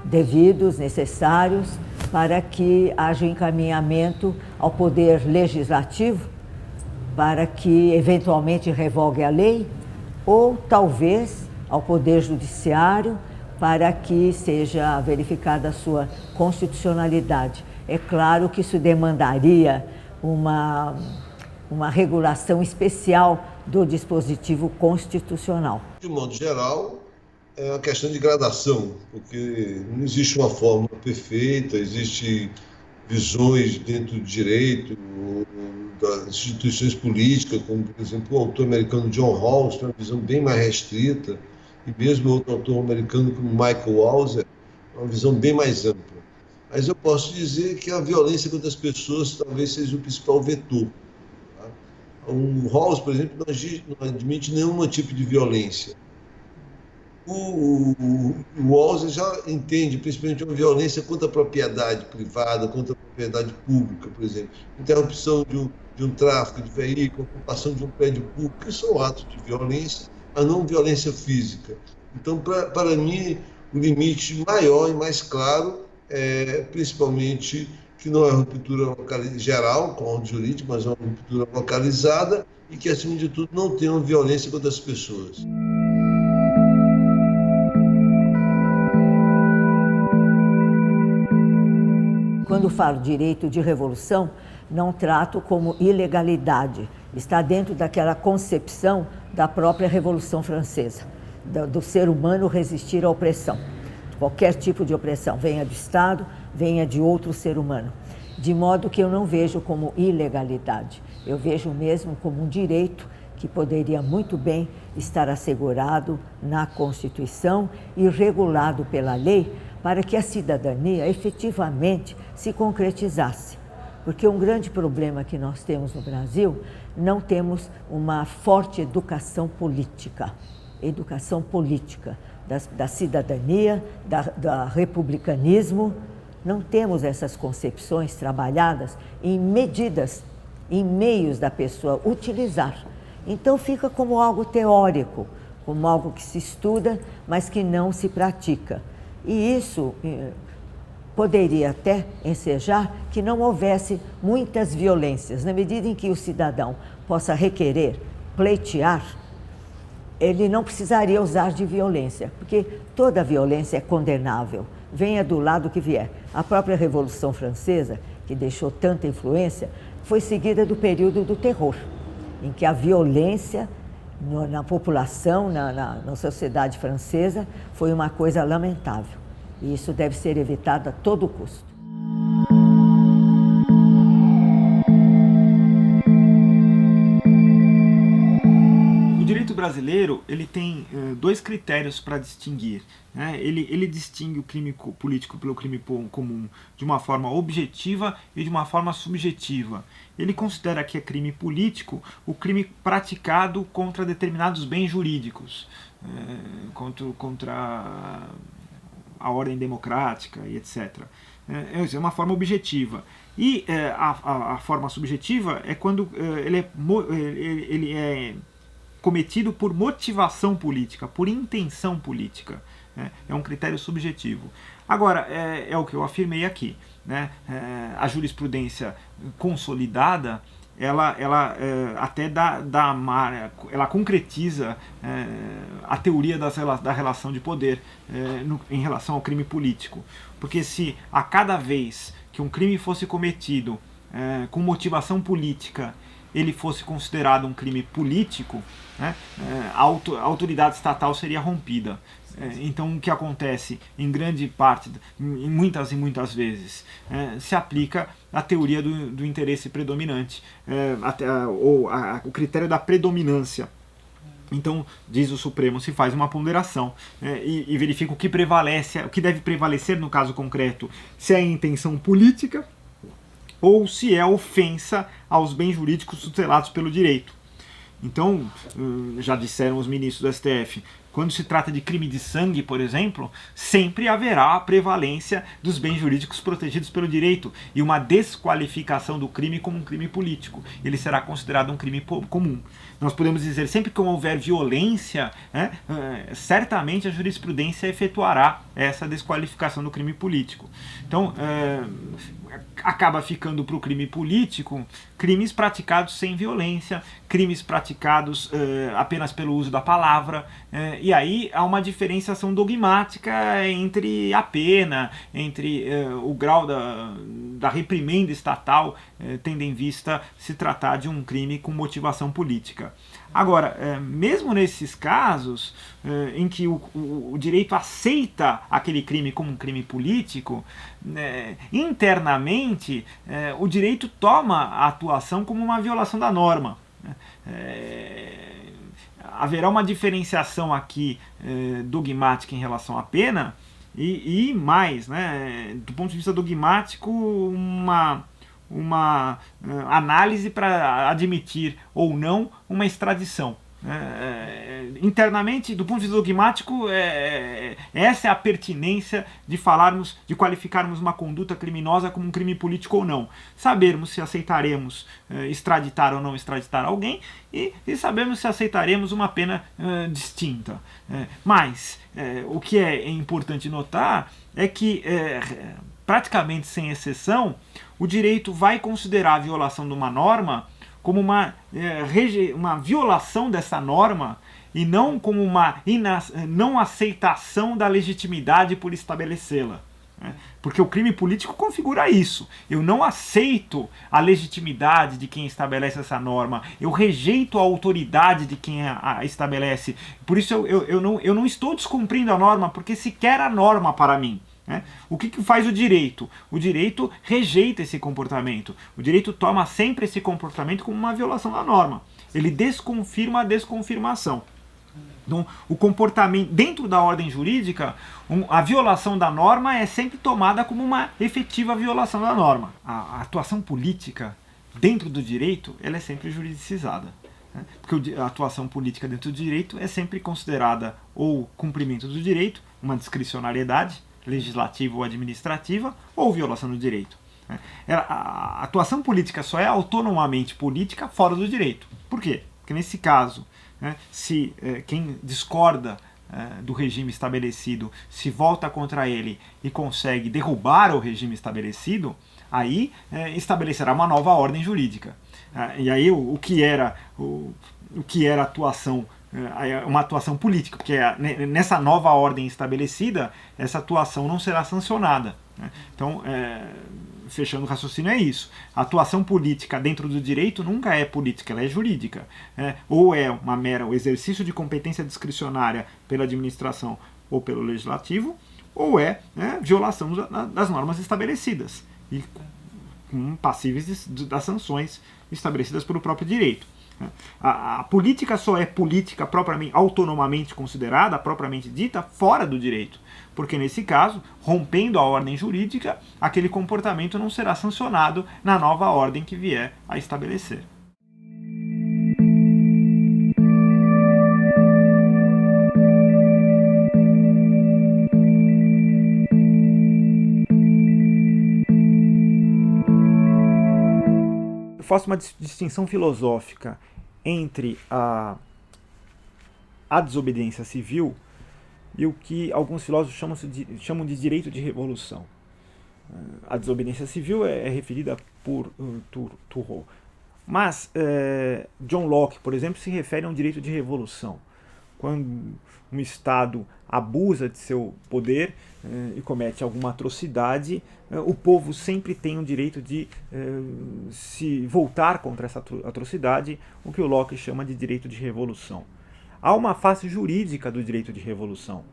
devidos, necessários, para que haja encaminhamento ao poder legislativo, para que eventualmente revogue a lei, ou talvez ao poder judiciário, para que seja verificada a sua constitucionalidade. É claro que isso demandaria uma regulação especial do dispositivo constitucional. De modo geral, é uma questão de gradação, porque não existe uma fórmula perfeita, existem visões dentro do direito, das instituições políticas, como, por exemplo, o autor americano John Rawls tem uma visão bem mais restrita, e mesmo outro autor americano como Michael Walzer, uma visão bem mais ampla. Mas eu posso dizer que a violência contra as pessoas talvez seja o principal vetor. O Rawls, por exemplo, não admite nenhum tipo de violência. O Walzer já entende, principalmente, uma violência contra a propriedade privada, contra a propriedade pública, por exemplo. Interrupção de um tráfego de veículo, ocupação de um prédio público, que são atos de violência, mas não violência física. Então, para mim, o limite maior e mais claro é, principalmente, que não é uma ruptura geral, com a ordem jurídica, mas é uma ruptura localizada e que, acima de tudo, não tenha violência contra as pessoas. Quando falo direito de revolução, não trato como ilegalidade. Está dentro daquela concepção da própria Revolução Francesa, do ser humano resistir à opressão. Qualquer tipo de opressão, venha do Estado, venha de outro ser humano. De modo que eu não vejo como ilegalidade, eu vejo mesmo como um direito que poderia muito bem estar assegurado na Constituição e regulado pela lei para que a cidadania efetivamente se concretizasse. Porque um grande problema que nós temos no Brasil, não temos uma forte educação política da cidadania, da republicanismo. Não temos essas concepções trabalhadas em medidas, em meios da pessoa utilizar. Então fica como algo teórico, como algo que se estuda, mas que não se pratica. E isso poderia até ensejar que não houvesse muitas violências. Na medida em que o cidadão possa requerer, pleitear, ele não precisaria usar de violência, porque toda violência é condenável, venha do lado que vier. A própria Revolução Francesa, que deixou tanta influência, foi seguida do período do terror, em que a violência na população, na sociedade francesa, foi uma coisa lamentável. E isso deve ser evitado a todo custo. O direito brasileiro ele tem dois critérios para distinguir. Né? Ele distingue o crime político pelo crime comum de uma forma objetiva e de uma forma subjetiva. Ele considera que é crime político o crime praticado contra determinados bens jurídicos, contra a ordem democrática e etc. É uma forma objetiva. E a forma subjetiva é quando ele é cometido por motivação política, por intenção política. É um critério subjetivo. Agora, é o que eu afirmei aqui. Né? A jurisprudência consolidada ela até ela concretiza a teoria da relação de poder em relação ao crime político. Porque se a cada vez que um crime fosse cometido com motivação política, ele fosse considerado um crime político, né, a autoridade estatal seria rompida. Então, o que acontece em grande parte, em muitas vezes, se aplica a teoria do interesse predominante, o critério da predominância. Então, diz o Supremo, se faz uma ponderação e verifica o que prevalece, o que deve prevalecer no caso concreto, se é a intenção política ou se é ofensa aos bens jurídicos tutelados pelo direito. Então, já disseram os ministros do STF, quando se trata de crime de sangue, por exemplo, sempre haverá a prevalência dos bens jurídicos protegidos pelo direito e uma desqualificação do crime como um crime político. Ele será considerado um crime comum. Nós podemos dizer, sempre que houver violência, certamente a jurisprudência efetuará essa desqualificação do crime político. Então, acaba ficando para o crime político crimes praticados sem violência, crimes praticados apenas pelo uso da palavra, e aí há uma diferenciação dogmática entre a pena, entre o grau da reprimenda estatal, tendo em vista se tratar de um crime com motivação política. Agora, mesmo nesses casos em que o direito aceita aquele crime como um crime político, internamente o direito toma a atuação como uma violação da norma. Haverá uma diferenciação aqui dogmática em relação à pena e mais, né, do ponto de vista dogmático, uma análise para admitir ou não uma extradição. Internamente, do ponto de vista dogmático, essa é a pertinência de qualificarmos uma conduta criminosa como um crime político ou não. Sabermos se aceitaremos extraditar ou não extraditar alguém e sabermos se aceitaremos uma pena distinta. Mas o que é importante notar é que, praticamente sem exceção, o direito vai considerar a violação de uma norma como uma violação dessa norma e não como uma não aceitação da legitimidade por estabelecê-la. Porque o crime político configura isso. Eu não aceito a legitimidade de quem estabelece essa norma. Eu rejeito a autoridade de quem a estabelece. Por isso eu não estou descumprindo a norma, porque sequer a norma para mim. O que faz o direito? O direito rejeita esse comportamento. O direito toma sempre esse comportamento como uma violação da norma. Ele desconfirma a desconfirmação. Então, o comportamento dentro da ordem jurídica, a violação da norma é sempre tomada como uma efetiva violação da norma. A atuação política dentro do direito, ela é sempre juridicizada. Porque a atuação política dentro do direito é sempre considerada ou cumprimento do direito, uma discricionariedade legislativa ou administrativa, ou violação do direito. A atuação política só é autonomamente política fora do direito. Por quê? Porque nesse caso, se quem discorda do regime estabelecido se volta contra ele e consegue derrubar o regime estabelecido, aí estabelecerá uma nova ordem jurídica. E aí o que era atuação, uma atuação política, porque nessa nova ordem estabelecida, essa atuação não será sancionada. Então, fechando o raciocínio, é isso. A atuação política dentro do direito nunca é política, ela é jurídica. Ou é uma mera exercício de competência discricionária pela administração ou pelo legislativo, ou é violação das normas estabelecidas e passíveis das sanções estabelecidas pelo próprio direito. A política só é política propriamente, autonomamente considerada, propriamente dita, fora do direito. Porque nesse caso, rompendo a ordem jurídica, aquele comportamento não será sancionado na nova ordem que vier a estabelecer. Eu faço uma distinção filosófica entre a desobediência civil e o que alguns filósofos chamam de direito de revolução. A desobediência civil é referida por Thoreau, Mas John Locke, por exemplo, se refere a um direito de revolução. Quando um Estado abusa de seu poder e comete alguma atrocidade, o povo sempre tem o direito de se voltar contra essa atrocidade, o que o Locke chama de direito de revolução. Há uma face jurídica do direito de revolução.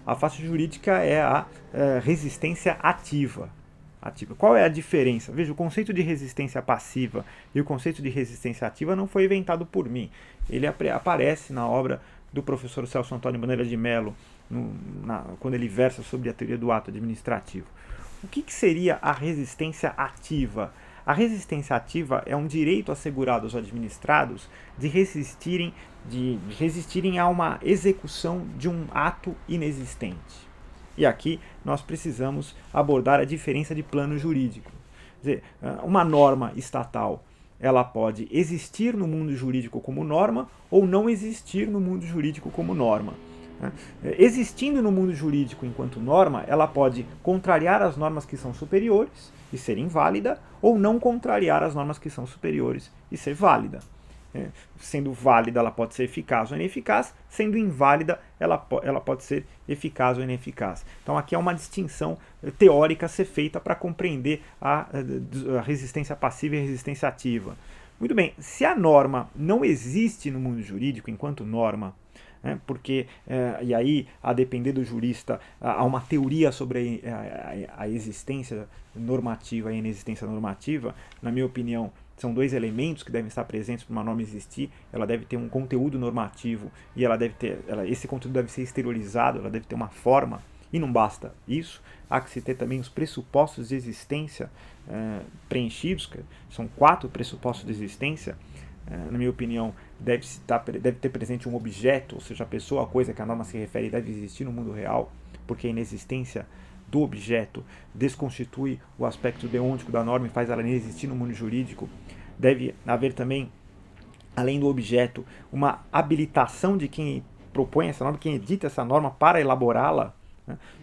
A face jurídica é a resistência ativa. Qual é a diferença? Veja, o conceito de resistência passiva e o conceito de resistência ativa não foi inventado por mim. Ele aparece na obra do professor Celso Antônio Bandeira de Mello, quando ele versa sobre a teoria do ato administrativo. O que seria a resistência ativa? A resistência ativa é um direito assegurado aos administrados de resistirem a uma execução de um ato inexistente. E aqui nós precisamos abordar a diferença de plano jurídico. Quer dizer, uma norma estatal, ela pode existir no mundo jurídico como norma ou não existir no mundo jurídico como norma. Existindo no mundo jurídico enquanto norma, ela pode contrariar as normas que são superiores e ser inválida, ou não contrariar as normas que são superiores e ser válida. Sendo válida, ela pode ser eficaz ou ineficaz; sendo inválida, ela pode ser eficaz ou ineficaz. Então aqui é uma distinção teórica a ser feita para compreender a resistência passiva e a resistência ativa. Muito bem, se a norma não existe no mundo jurídico enquanto norma, porque, e aí, a depender do jurista, há uma teoria sobre a existência normativa e a inexistência normativa. Na minha opinião, são dois elementos que devem estar presentes para uma norma existir. Ela deve ter um conteúdo normativo e esse conteúdo deve ser exteriorizado, ela deve ter uma forma, e não basta isso. Há que se ter também os pressupostos de existência preenchidos, são 4 pressupostos de existência. Na minha opinião, deve ter presente um objeto, ou seja, a pessoa, a coisa que a norma se refere deve existir no mundo real, porque a inexistência do objeto desconstitui o aspecto deôntico da norma e faz ela inexistir no mundo jurídico. Deve haver também, além do objeto, uma habilitação de quem propõe essa norma, quem edita essa norma para elaborá-la.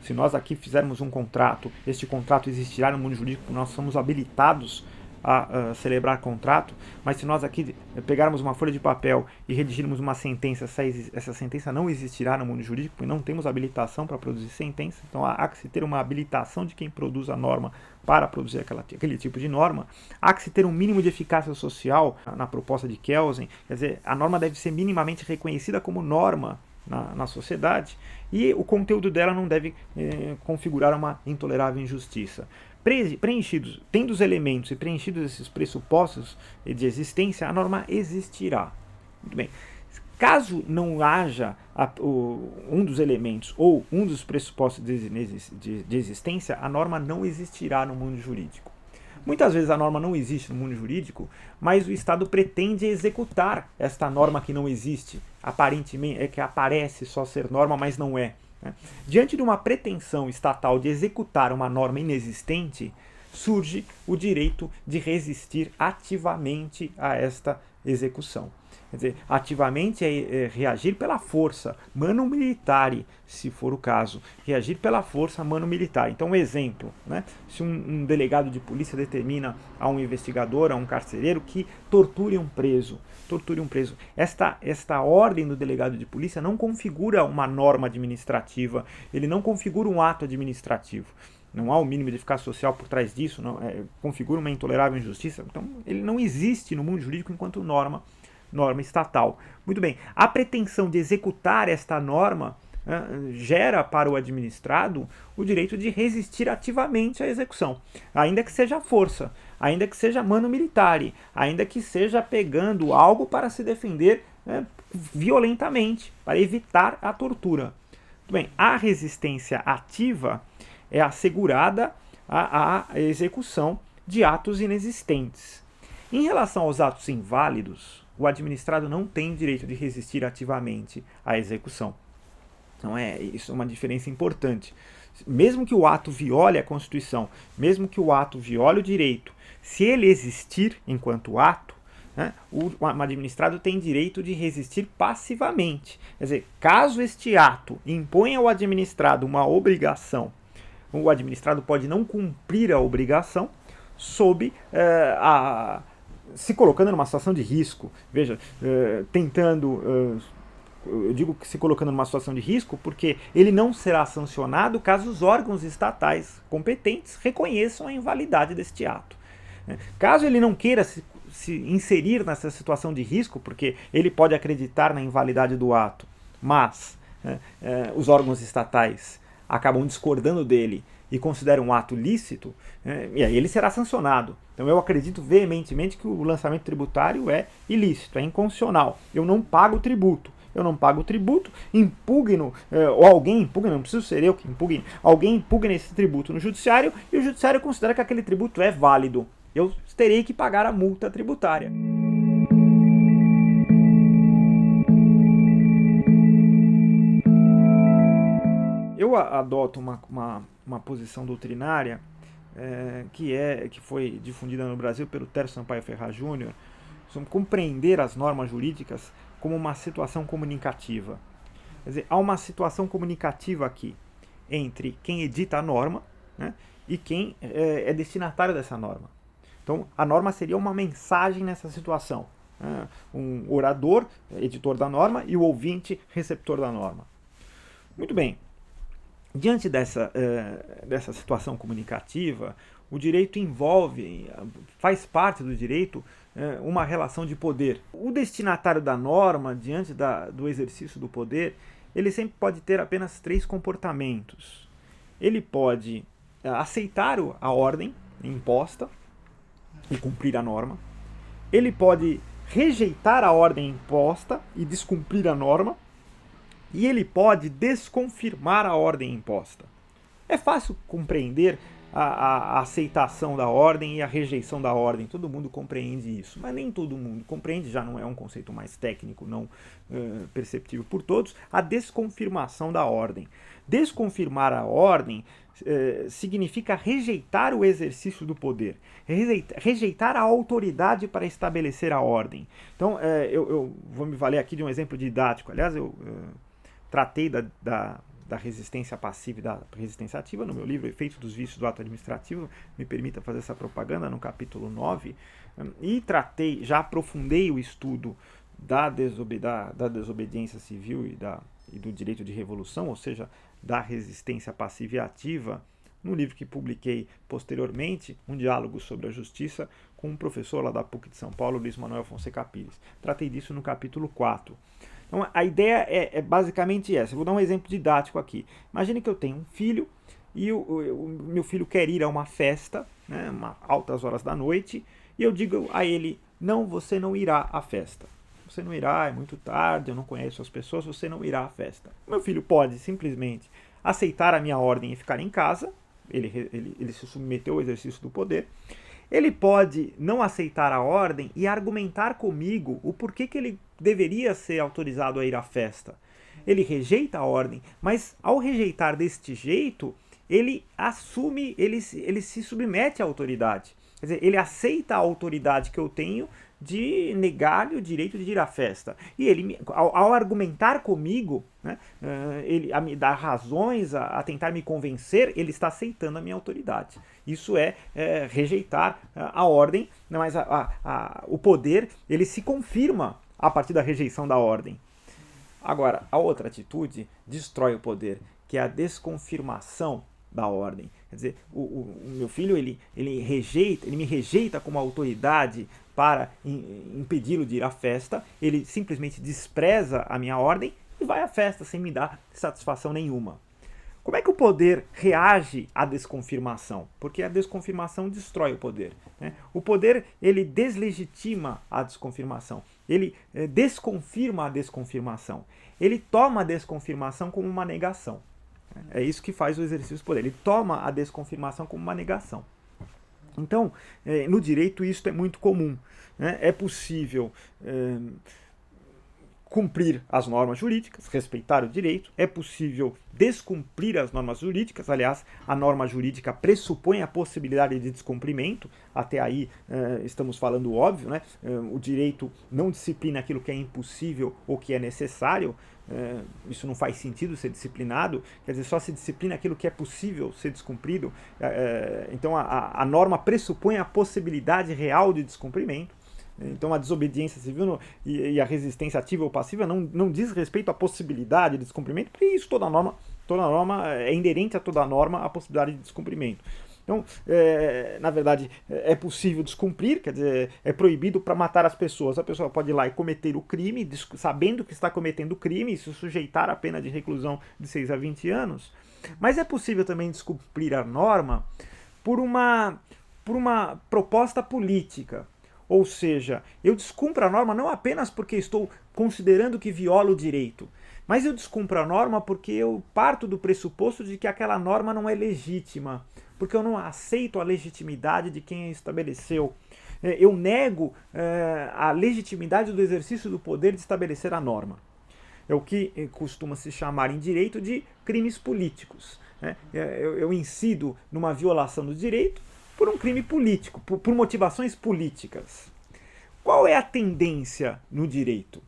Se nós aqui fizermos um contrato, este contrato existirá no mundo jurídico, nós somos habilitados a celebrar contrato, mas se nós aqui pegarmos uma folha de papel e redigirmos uma sentença, essa sentença não existirá no mundo jurídico, porque não temos habilitação para produzir sentença. Então há que se ter uma habilitação de quem produz a norma para produzir aquele tipo de norma. Há que se ter um mínimo de eficácia social na proposta de Kelsen, quer dizer, a norma deve ser minimamente reconhecida como norma na sociedade, e o conteúdo dela não deve configurar uma intolerável injustiça. Tendo os elementos e preenchidos esses pressupostos de existência, a norma existirá. Muito bem. Caso não haja um dos elementos ou um dos pressupostos de existência, a norma não existirá no mundo jurídico. Muitas vezes a norma não existe no mundo jurídico, mas o Estado pretende executar esta norma que não existe. Aparentemente é que aparece só ser norma, mas não é. Diante de uma pretensão estatal de executar uma norma inexistente, surge o direito de resistir ativamente a esta execução. Quer dizer, ativamente é reagir pela força, manu militari, se for o caso, reagir pela força manu militari. Então, um exemplo, se um delegado de polícia determina a um investigador, a um carcereiro, que torture um preso. Esta ordem do delegado de polícia não configura uma norma administrativa, ele não configura um ato administrativo. Não há o mínimo de eficácia social por trás disso, configura uma intolerável injustiça. Então, ele não existe no mundo jurídico enquanto norma estatal. Muito bem, a pretensão de executar esta norma gera para o administrado o direito de resistir ativamente à execução, ainda que seja força, ainda que seja manu militari, ainda que seja pegando algo para se defender violentamente, para evitar a tortura. Muito bem, a resistência ativa é assegurada à execução de atos inexistentes. Em relação aos atos inválidos, o administrado não tem direito de resistir ativamente à execução. Então isso é uma diferença importante. Mesmo que o ato viole a Constituição, mesmo que o ato viole o direito, se ele existir enquanto ato, o administrado tem direito de resistir passivamente. Quer dizer, caso este ato imponha ao administrado uma obrigação, o administrado pode não cumprir a obrigação sob se colocando numa situação de risco. Veja, tentando... eu digo que se colocando numa situação de risco porque ele não será sancionado caso os órgãos estatais competentes reconheçam a invalidade deste ato. Caso ele não queira se inserir nessa situação de risco, porque ele pode acreditar na invalidade do ato, mas os órgãos estatais acabam discordando dele e consideram um ato lícito, e aí ele será sancionado. Então eu acredito veementemente que o lançamento tributário é ilícito, é inconstitucional. Eu não pago tributo. Impugno, ou alguém impugna, não preciso ser eu que impugne, alguém impugna esse tributo no judiciário e o judiciário considera que aquele tributo é válido. Eu terei que pagar a multa tributária. Eu adoto uma posição doutrinária que foi difundida no Brasil pelo Tércio Sampaio Ferraz Júnior, sobre compreender as normas jurídicas como uma situação comunicativa. Quer dizer, há uma situação comunicativa aqui entre quem edita a norma, né, e quem é destinatário dessa norma. Então, a norma seria uma mensagem nessa situação. Um orador, editor da norma, e o ouvinte, receptor da norma. Muito bem. Diante dessa situação comunicativa, o direito faz parte do direito uma relação de poder. O destinatário da norma, diante do exercício do poder, ele sempre pode ter apenas 3 comportamentos. Ele pode aceitar a ordem imposta e cumprir a norma. Ele pode rejeitar a ordem imposta e descumprir a norma. E ele pode desconfirmar a ordem imposta. É fácil compreender a aceitação da ordem e a rejeição da ordem. Todo mundo compreende isso, mas nem todo mundo compreende, já não é um conceito mais técnico, não perceptível por todos, a desconfirmação da ordem. Desconfirmar a ordem significa rejeitar o exercício do poder, rejeitar a autoridade para estabelecer a ordem. Então, eu vou me valer aqui de um exemplo didático. Aliás, eu tratei da resistência passiva e da resistência ativa no meu livro Efeitos dos Vícios do Ato Administrativo, me permita fazer essa propaganda, no capítulo 9, e já aprofundei o estudo da desobediência civil e do direito de revolução, ou seja, da resistência passiva e ativa, no livro que publiquei posteriormente, Um Diálogo sobre a Justiça, com um professor lá da PUC de São Paulo, Luiz Manuel Fonseca Pires. Tratei disso no capítulo 4. Então, a ideia é basicamente essa. Eu vou dar um exemplo didático aqui. Imagine que eu tenho um filho e o meu filho quer ir a uma festa, né, altas horas da noite, e eu digo a ele: não, você não irá à festa. Você não irá, é muito tarde, eu não conheço as pessoas, você não irá à festa. O meu filho pode simplesmente aceitar a minha ordem e ficar em casa, ele se submeteu ao exercício do poder. Ele pode não aceitar a ordem e argumentar comigo o porquê que ele deveria ser autorizado a ir à festa. Ele rejeita a ordem, mas ao rejeitar deste jeito, ele se submete à autoridade. Quer dizer, ele aceita a autoridade que eu tenho de negar-lhe o direito de ir à festa. E ele, ao argumentar comigo, né, a me dar razões, a tentar me convencer, ele está aceitando a minha autoridade. Isso é rejeitar a ordem, mas o poder ele se confirma a partir da rejeição da ordem. Agora, a outra atitude destrói o poder, que é a desconfirmação da ordem. Quer dizer, o meu filho ele me rejeita como autoridade para impedi-lo de ir à festa, ele simplesmente despreza a minha ordem e vai à festa sem me dar satisfação nenhuma. Como é que o poder reage à desconfirmação? Porque a desconfirmação destrói o poder, né? O poder ele deslegitima a desconfirmação, ele desconfirma a desconfirmação, ele toma a desconfirmação como uma negação. É isso que faz o exercício do poder, ele toma a desconfirmação como uma negação. Então, no direito isso é muito comum, né? É possível cumprir as normas jurídicas, respeitar o direito, é possível descumprir as normas jurídicas, aliás, a norma jurídica pressupõe a possibilidade de descumprimento, até aí estamos falando óbvio, né? O direito não disciplina aquilo que é impossível ou que é necessário, isso não faz sentido ser disciplinado, quer dizer, só se disciplina aquilo que é possível ser descumprido, então a norma pressupõe a possibilidade real de descumprimento. Então a desobediência civil e a resistência ativa ou passiva não diz respeito à possibilidade de descumprimento, porque isso toda norma é inerente a toda norma a possibilidade de descumprimento. Então, na verdade, é possível descumprir, quer dizer, é proibido para matar as pessoas. A pessoa pode ir lá e cometer o crime, sabendo que está cometendo o crime, e se sujeitar à pena de reclusão de 6 a 20 anos. Mas é possível também descumprir a norma por uma proposta política. Ou seja, eu descumpro a norma não apenas porque estou considerando que viola o direito, mas eu descumpro a norma porque eu parto do pressuposto de que aquela norma não é legítima, porque eu não aceito a legitimidade de quem a estabeleceu. Eu nego a legitimidade do exercício do poder de estabelecer a norma. É o que costuma se chamar em direito de crimes políticos. Eu incido numa violação do direito por um crime político, por motivações políticas. Qual é a tendência no direito,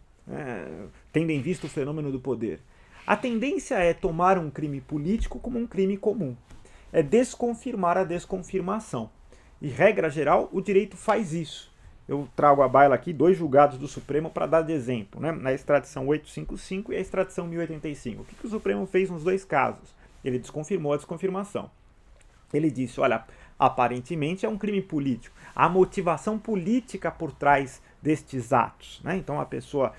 tendo em vista o fenômeno do poder? A tendência é tomar um crime político como um crime comum. É desconfirmar a desconfirmação. E, regra geral, o direito faz isso. Eu trago à baila aqui 2 julgados do Supremo para dar de exemplo, na extradição 855 e a extradição 1085. O que o Supremo fez nos 2 casos? Ele desconfirmou a desconfirmação. Ele disse, olha, aparentemente é um crime político. Há motivação política por trás destes atos. Então a pessoa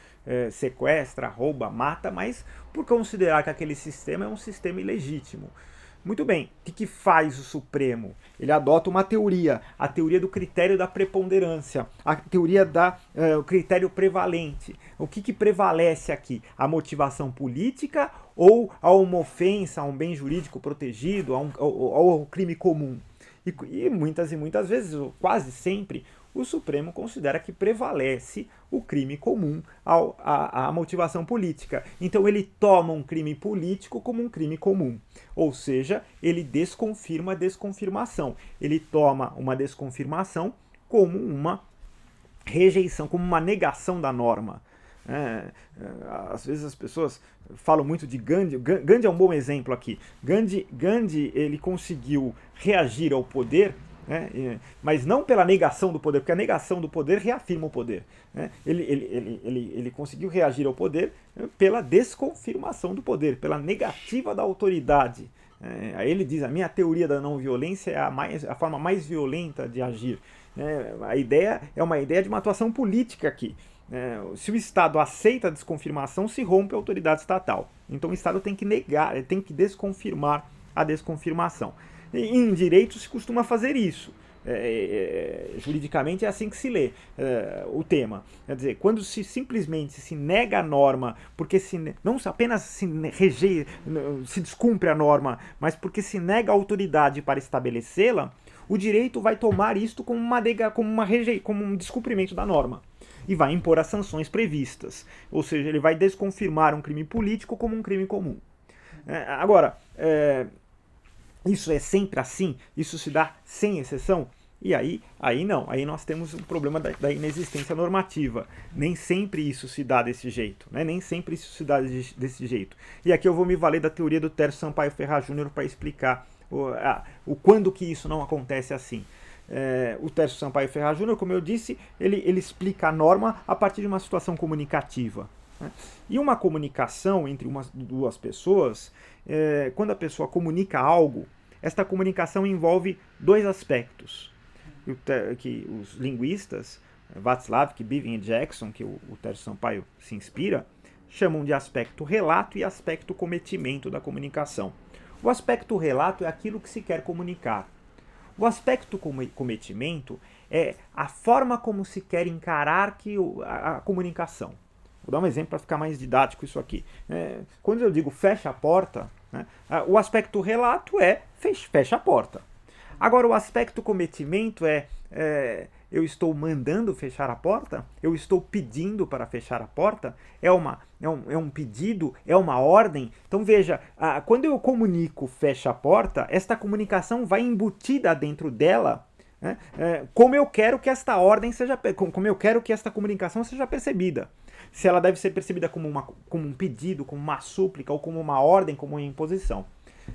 sequestra, rouba, mata, mas por considerar que aquele sistema é um sistema ilegítimo. Muito bem, o que faz o Supremo? Ele adota uma teoria, a teoria do critério da preponderância, a teoria do critério prevalente. O que prevalece aqui? A motivação política ou a uma ofensa, a um bem jurídico protegido, ao crime comum? E muitas vezes, quase sempre, o Supremo considera que prevalece o crime comum à motivação política. Então ele toma um crime político como um crime comum. Ou seja, ele desconfirma a desconfirmação. Ele toma uma desconfirmação como uma rejeição, como uma negação da norma. Às vezes as pessoas falam muito de Gandhi. Gandhi é um bom exemplo aqui. Gandhi ele conseguiu reagir ao poder, mas não pela negação do poder, porque a negação do poder reafirma o poder. Ele conseguiu reagir ao poder pela desconfirmação do poder, pela negativa da autoridade. Aí ele diz, a minha teoria da não violência é a forma mais violenta de agir. A ideia é uma ideia de uma atuação política aqui. Se o Estado aceita a desconfirmação, se rompe a autoridade estatal. Então o Estado tem que negar, tem que desconfirmar a desconfirmação. E em direito se costuma fazer isso. Juridicamente é assim que se lê o tema. Quer dizer, quando simplesmente se nega a norma, porque não apenas se descumpre a norma, mas porque se nega a autoridade para estabelecê-la, o direito vai tomar isto como um descumprimento da norma e vai impor as sanções previstas. Ou seja, ele vai desconfirmar um crime político como um crime comum. Agora, isso é sempre assim? Isso se dá sem exceção? E aí não. Aí nós temos um problema da inexistência normativa. Nem sempre isso se dá desse jeito. Nem sempre isso se dá desse jeito. E aqui eu vou me valer da teoria do Tércio Sampaio Ferraz Júnior para explicar quando que isso não acontece assim. O Tércio Sampaio Ferraz Júnior, como eu disse, ele explica a norma a partir de uma situação comunicativa. E uma comunicação entre duas pessoas, quando a pessoa comunica algo, esta comunicação envolve 2 aspectos que os linguistas, Václavic, Bivin e Jackson, que o Tércio Sampaio se inspira, chamam de aspecto relato e aspecto cometimento da comunicação. O aspecto relato é aquilo que se quer comunicar. O aspecto cometimento é a forma como se quer encarar a comunicação. Vou dar um exemplo para ficar mais didático isso aqui. Quando eu digo fecha a porta, o aspecto relato é fecha a porta. Agora, o aspecto cometimento eu estou mandando fechar a porta? Eu estou pedindo para fechar a porta? É um pedido? É uma ordem? Então veja, quando eu comunico fecha a porta, esta comunicação vai embutida dentro dela, como eu quero que esta ordem como eu quero que esta comunicação seja percebida. Se ela deve ser percebida como um pedido, como uma súplica, ou como uma ordem, como uma imposição.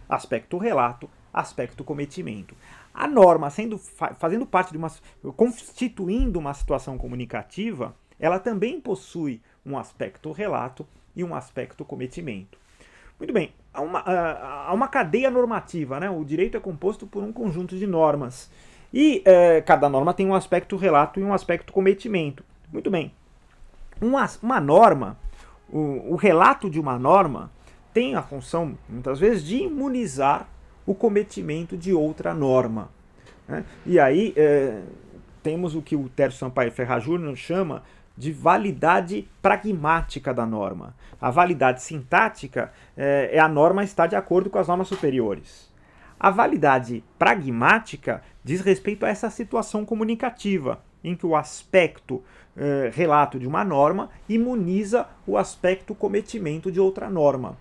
Aspecto relato, aspecto cometimento. A norma, fazendo parte constituindo uma situação comunicativa, ela também possui um aspecto relato e um aspecto cometimento. Muito bem, há uma cadeia normativa, né? O direito é composto por um conjunto de normas. E cada norma tem um aspecto relato e um aspecto cometimento. Muito bem, uma norma, o relato de uma norma tem a função, muitas vezes, de imunizar o cometimento de outra norma, né? E aí temos o que o Tércio Sampaio Ferraz Júnior chama de validade pragmática da norma. A validade sintática é a norma estar de acordo com as normas superiores. A validade pragmática diz respeito a essa situação comunicativa, em que o aspecto relato de uma norma imuniza o aspecto cometimento de outra norma.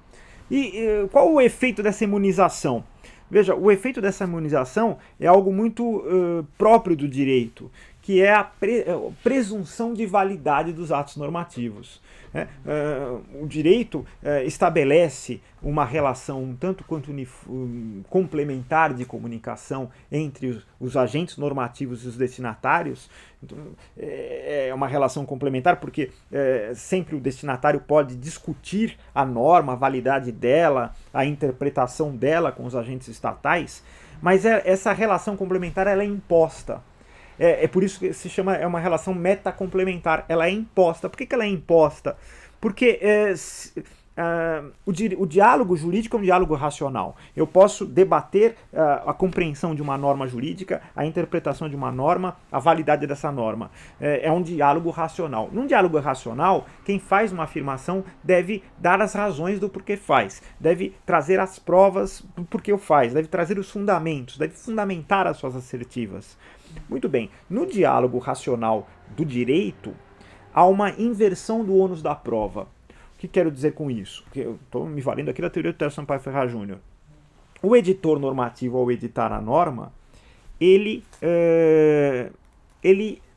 E qual o efeito dessa imunização? Veja, o efeito dessa imunização é algo muito próprio do direito, que é a presunção de validade dos atos normativos. O direito estabelece uma relação um tanto quanto complementar de comunicação entre os agentes normativos e os destinatários. Então, é uma relação complementar porque sempre o destinatário pode discutir a norma, a validade dela, a interpretação dela com os agentes estatais, mas essa relação complementar ela é imposta. É por isso que se chama, é uma relação metacomplementar. Ela é imposta. Por que ela é imposta? Porque o diálogo jurídico é um diálogo racional. Eu posso debater a compreensão de uma norma jurídica, a interpretação de uma norma, a validade dessa norma. É um diálogo racional. Num diálogo racional, quem faz uma afirmação deve dar as razões do porquê faz, deve trazer as provas do porquê o faz, deve trazer os fundamentos, deve fundamentar as suas assertivas. Muito bem, no diálogo racional do direito, há uma inversão do ônus da prova. O que quero dizer com isso? Eu estou me valendo aqui da teoria do Tércio Sampaio Ferraz Júnior. O editor normativo, ao editar a norma, ele,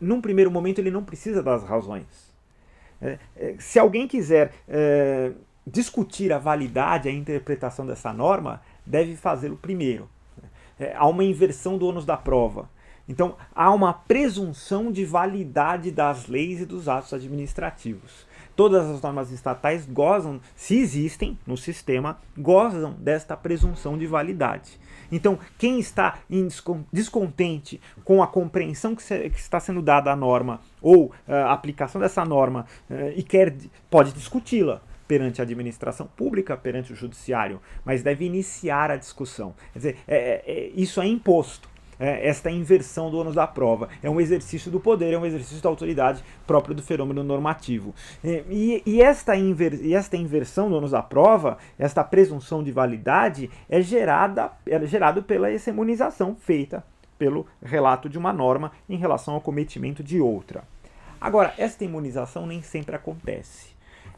num primeiro momento, ele não precisa das razões. Se alguém quiser discutir a validade, a interpretação dessa norma, deve fazê-lo primeiro. Há uma inversão do ônus da prova. Então, há uma presunção de validade das leis e dos atos administrativos. Todas as normas estatais gozam, se existem no sistema, gozam desta presunção de validade. Então, quem está descontente com a compreensão que está sendo dada à norma ou a aplicação dessa norma pode discuti-la perante a administração pública, perante o judiciário, mas deve iniciar a discussão. Quer dizer, isso é imposto. Esta inversão do ônus da prova. É um exercício do poder, é um exercício da autoridade próprio do fenômeno normativo. E esta inversão do ônus da prova, esta presunção de validade, é gerado pela essa imunização feita pelo relato de uma norma em relação ao cometimento de outra. Agora, esta imunização nem sempre acontece.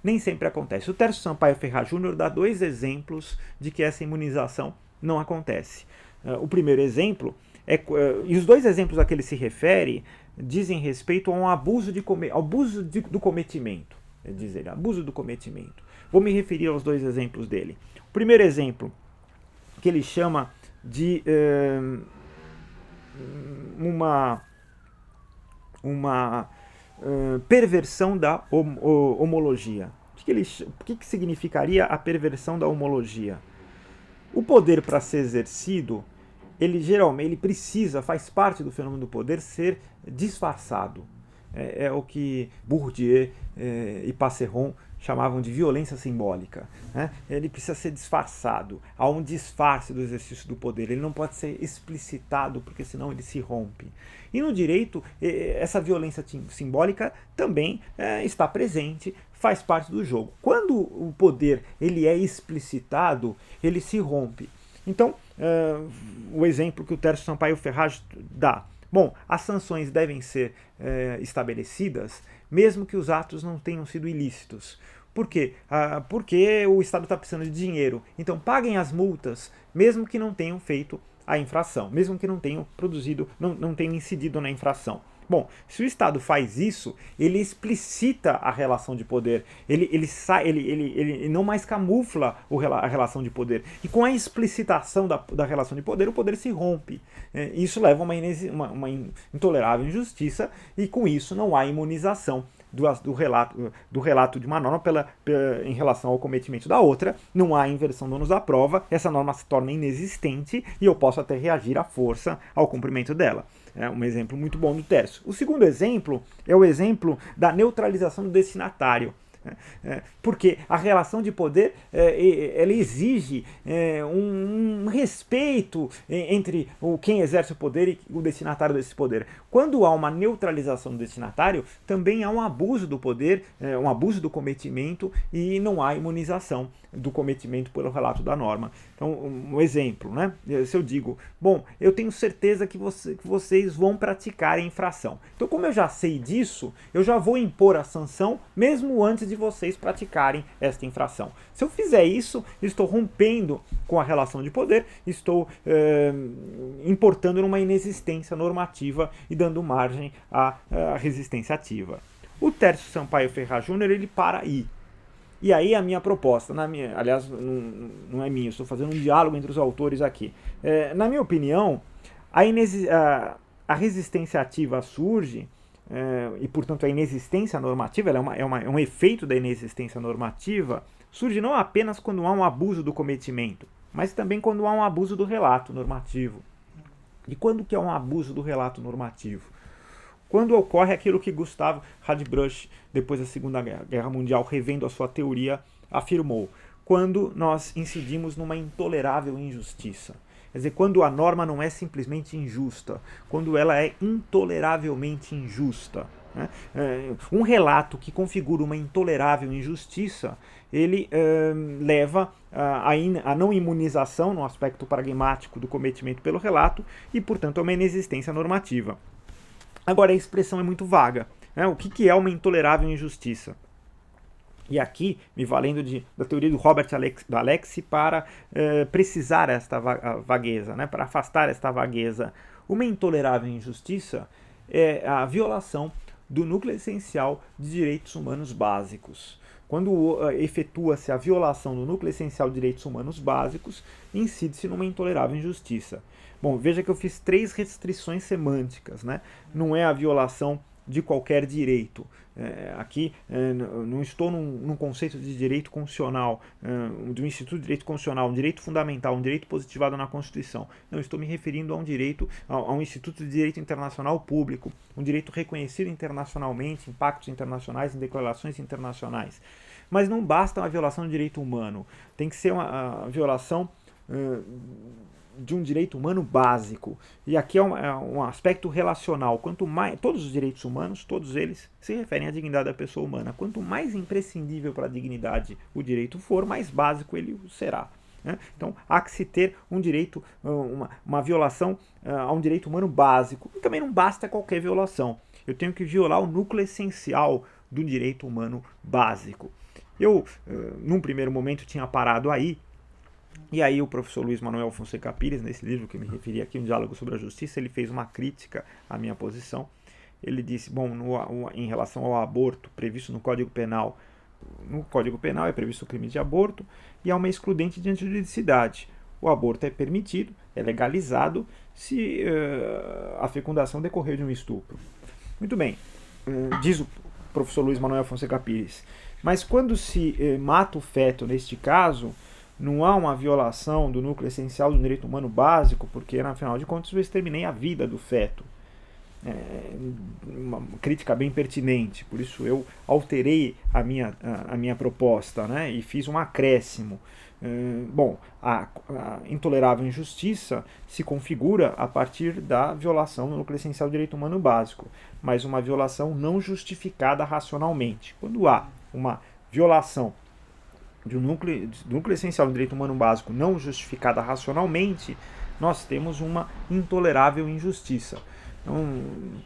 Nem sempre acontece. O Tércio Sampaio Ferraz Júnior dá 2 exemplos de que essa imunização não acontece. O primeiro exemplo e os 2 exemplos a que ele se refere dizem respeito a um abuso do cometimento. Diz ele, abuso do cometimento. Vou me referir aos 2 exemplos dele. O primeiro exemplo, que ele chama de uma perversão da homologia. O que significaria a perversão da homologia? O poder, para ser exercido, ele geralmente faz parte do fenômeno do poder ser disfarçado. É o que Bourdieu e Passeron chamavam de violência simbólica. Ele precisa ser disfarçado. Há um disfarce do exercício do poder. Ele não pode ser explicitado, porque senão ele se rompe. E no direito, essa violência simbólica também está presente, faz parte do jogo. Quando o poder ele é explicitado, ele se rompe. Então, o exemplo que o Tércio Sampaio Ferraz dá. Bom, as sanções devem ser estabelecidas, mesmo que os atos não tenham sido ilícitos. Por quê? Porque o Estado está precisando de dinheiro. Então, paguem as multas, mesmo que não tenham feito a infração, mesmo que não tenham produzido, não tenham incidido na infração. Bom, se o Estado faz isso, ele explicita a relação de poder, ele não mais camufla a relação de poder. E com a explicitação da relação de poder, o poder se rompe. Isso leva a uma intolerável injustiça, e com isso não há imunização do relato de uma norma em relação ao cometimento da outra, não há inversão do ônus da prova, essa norma se torna inexistente e eu posso até reagir à força ao cumprimento dela. É um exemplo muito bom do tércio. O segundo exemplo é o exemplo da neutralização do destinatário. Porque a relação de poder ela exige um respeito entre quem exerce o poder e o destinatário desse poder. Quando há uma neutralização do destinatário, também há um abuso do poder, um abuso do cometimento, e não há imunização do cometimento pelo relato da norma. Então, um exemplo, né? Se eu digo, bom, eu tenho certeza que vocês vão praticar a infração. Então, como eu já sei disso, eu já vou impor a sanção mesmo antes de vocês praticarem esta infração. Se eu fizer isso, estou rompendo com a relação de poder, estou importando numa inexistência normativa e dando margem à resistência ativa. O Tércio Sampaio Ferraz Júnior, ele para aí. E aí a minha proposta, aliás, não é minha, estou fazendo um diálogo entre os autores aqui. Na minha opinião, a resistência ativa surge, e portanto a inexistência normativa, ela é um efeito da inexistência normativa, surge não apenas quando há um abuso do cometimento, mas também quando há um abuso do relato normativo. E quando que é um abuso do relato normativo? Quando ocorre aquilo que Gustavo Radbruch, depois da Segunda Guerra Mundial, revendo a sua teoria, afirmou: quando nós incidimos numa intolerável injustiça. Quer dizer, quando a norma não é simplesmente injusta, quando ela é intoleravelmente injusta. Né? Um relato que configura uma intolerável injustiça, ele leva a não imunização no aspecto pragmático do cometimento pelo relato e, portanto, a uma inexistência normativa. Agora, a expressão é muito vaga. Né? O que é uma intolerável injustiça? E aqui, me valendo da teoria do Robert Alexy para precisar esta vagueza, né? Para afastar esta vagueza. Uma intolerável injustiça é a violação do núcleo essencial de direitos humanos básicos. Quando efetua-se a violação do núcleo essencial de direitos humanos básicos, incide-se numa intolerável injustiça. Bom, veja que eu fiz 3 restrições semânticas, né? Não é a violação de qualquer direito. Aqui não estou num conceito de direito constitucional, de um instituto de direito constitucional, um direito fundamental, um direito positivado na Constituição. Não, estou me referindo a um instituto de direito internacional público, um direito reconhecido internacionalmente, em pactos internacionais, em declarações internacionais. Mas não basta uma violação do direito humano, tem que ser uma violação de um direito humano básico. E aqui é um aspecto relacional. Quanto mais, todos os direitos humanos, todos eles se referem à dignidade da pessoa humana. Quanto mais imprescindível para a dignidade o direito for, mais básico ele será. Né? Então, há que se ter um direito, uma violação a um direito humano básico. E também não basta qualquer violação. Eu tenho que violar o núcleo essencial do direito humano básico. Eu, num primeiro momento, tinha parado aí. E aí o professor Luiz Manuel Fonseca Pires, nesse livro que eu me referi aqui, Um Diálogo sobre a Justiça, ele fez uma crítica à minha posição. Ele disse, bom, em relação ao aborto previsto no Código Penal é previsto o crime de aborto e há uma excludente de antijuridicidade. O aborto é permitido, é legalizado, se a fecundação decorrer de um estupro. Muito bem, diz o professor Luiz Manuel Fonseca Pires, mas quando se mata o feto neste caso, não há uma violação do núcleo essencial do direito humano básico, porque, afinal de contas, eu exterminei a vida do feto. Uma crítica bem pertinente, por isso eu alterei a minha proposta, né, e fiz um acréscimo. Bom, a intolerável injustiça se configura a partir da violação do núcleo essencial do direito humano básico, mas uma violação não justificada racionalmente. Quando há uma violação do núcleo essencial do direito humano básico não justificada racionalmente, nós temos uma intolerável injustiça. Então,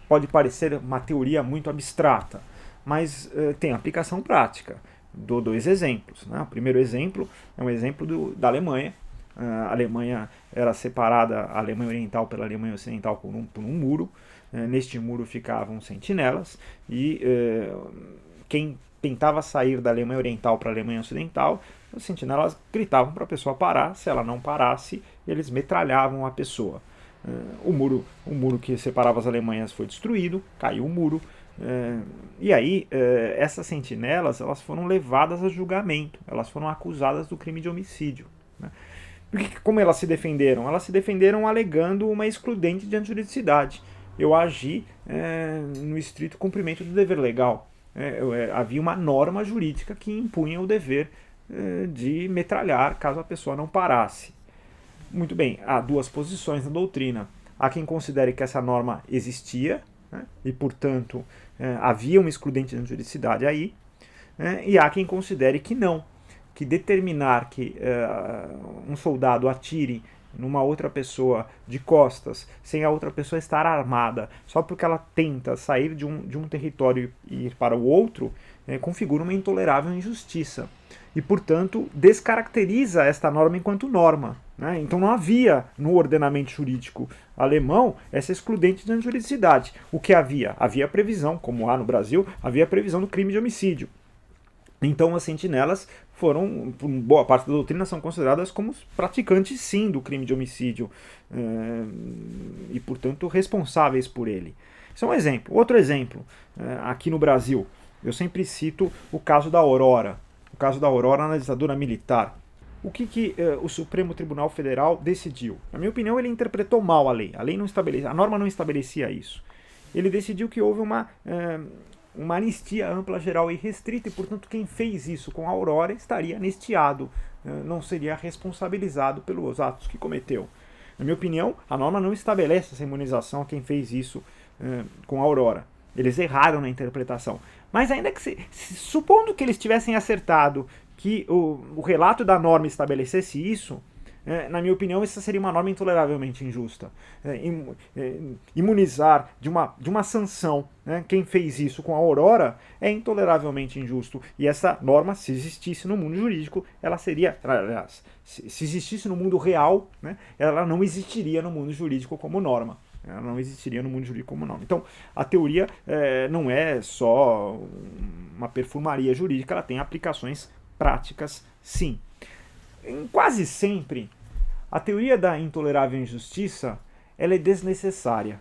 pode parecer uma teoria muito abstrata, mas tem aplicação prática. Dou 2 exemplos. Né? O primeiro exemplo é um exemplo da Alemanha. A Alemanha era separada, a Alemanha Oriental pela Alemanha Ocidental por um muro. Neste muro ficavam sentinelas e quem tentava sair da Alemanha Oriental para a Alemanha Ocidental, os sentinelas gritavam para a pessoa parar. Se ela não parasse, eles metralhavam a pessoa. O muro que separava as Alemanhas foi destruído, caiu o muro. E aí, essas sentinelas, elas foram levadas a julgamento, elas foram acusadas do crime de homicídio, né? Porque, como elas se defenderam? Elas se defenderam alegando uma excludente de antijuridicidade. Eu agi no estrito cumprimento do dever legal. Havia uma norma jurídica que impunha o dever de metralhar caso a pessoa não parasse. Muito bem, há duas posições na doutrina. Há quem considere que essa norma existia, né, e, portanto, havia uma excludente de juridicidade aí, né, e há quem considere que não, que determinar que um soldado atire numa outra pessoa de costas, sem a outra pessoa estar armada, só porque ela tenta sair de um território e ir para o outro, configura uma intolerável injustiça. E, portanto, descaracteriza esta norma enquanto norma, né? Então não havia no ordenamento jurídico alemão essa excludente de juridicidade. O que havia? Havia previsão, como há no Brasil, havia previsão do crime de homicídio. Então as sentinelas foram, por boa parte da doutrina, são consideradas como praticantes sim do crime de homicídio e, portanto, responsáveis por ele. Isso é um exemplo. Outro exemplo, aqui no Brasil, eu sempre cito o caso da Aurora. O caso da Aurora na ditadura militar. O que o Supremo Tribunal Federal decidiu? Na minha opinião, ele interpretou mal a lei. A norma não estabelecia isso. Ele decidiu que houve uma anistia ampla, geral e restrita, e, portanto, quem fez isso com a Aurora estaria anistiado, não seria responsabilizado pelos atos que cometeu. Na minha opinião, a norma não estabelece essa imunização a quem fez isso com a Aurora. Eles erraram na interpretação. Mas ainda que supondo que eles tivessem acertado que o relato da norma estabelecesse isso, na minha opinião, essa seria uma norma intoleravelmente injusta. Imunizar de uma sanção, né, quem fez isso com a Aurora é intoleravelmente injusto. E essa norma, se existisse no mundo jurídico, ela seria... Aliás, se existisse no mundo real, né, ela não existiria no mundo jurídico como norma. Ela não existiria no mundo jurídico como norma. Então, a teoria não é só uma perfumaria jurídica, ela tem aplicações práticas, sim. Quase sempre, a teoria da intolerável injustiça ela é desnecessária.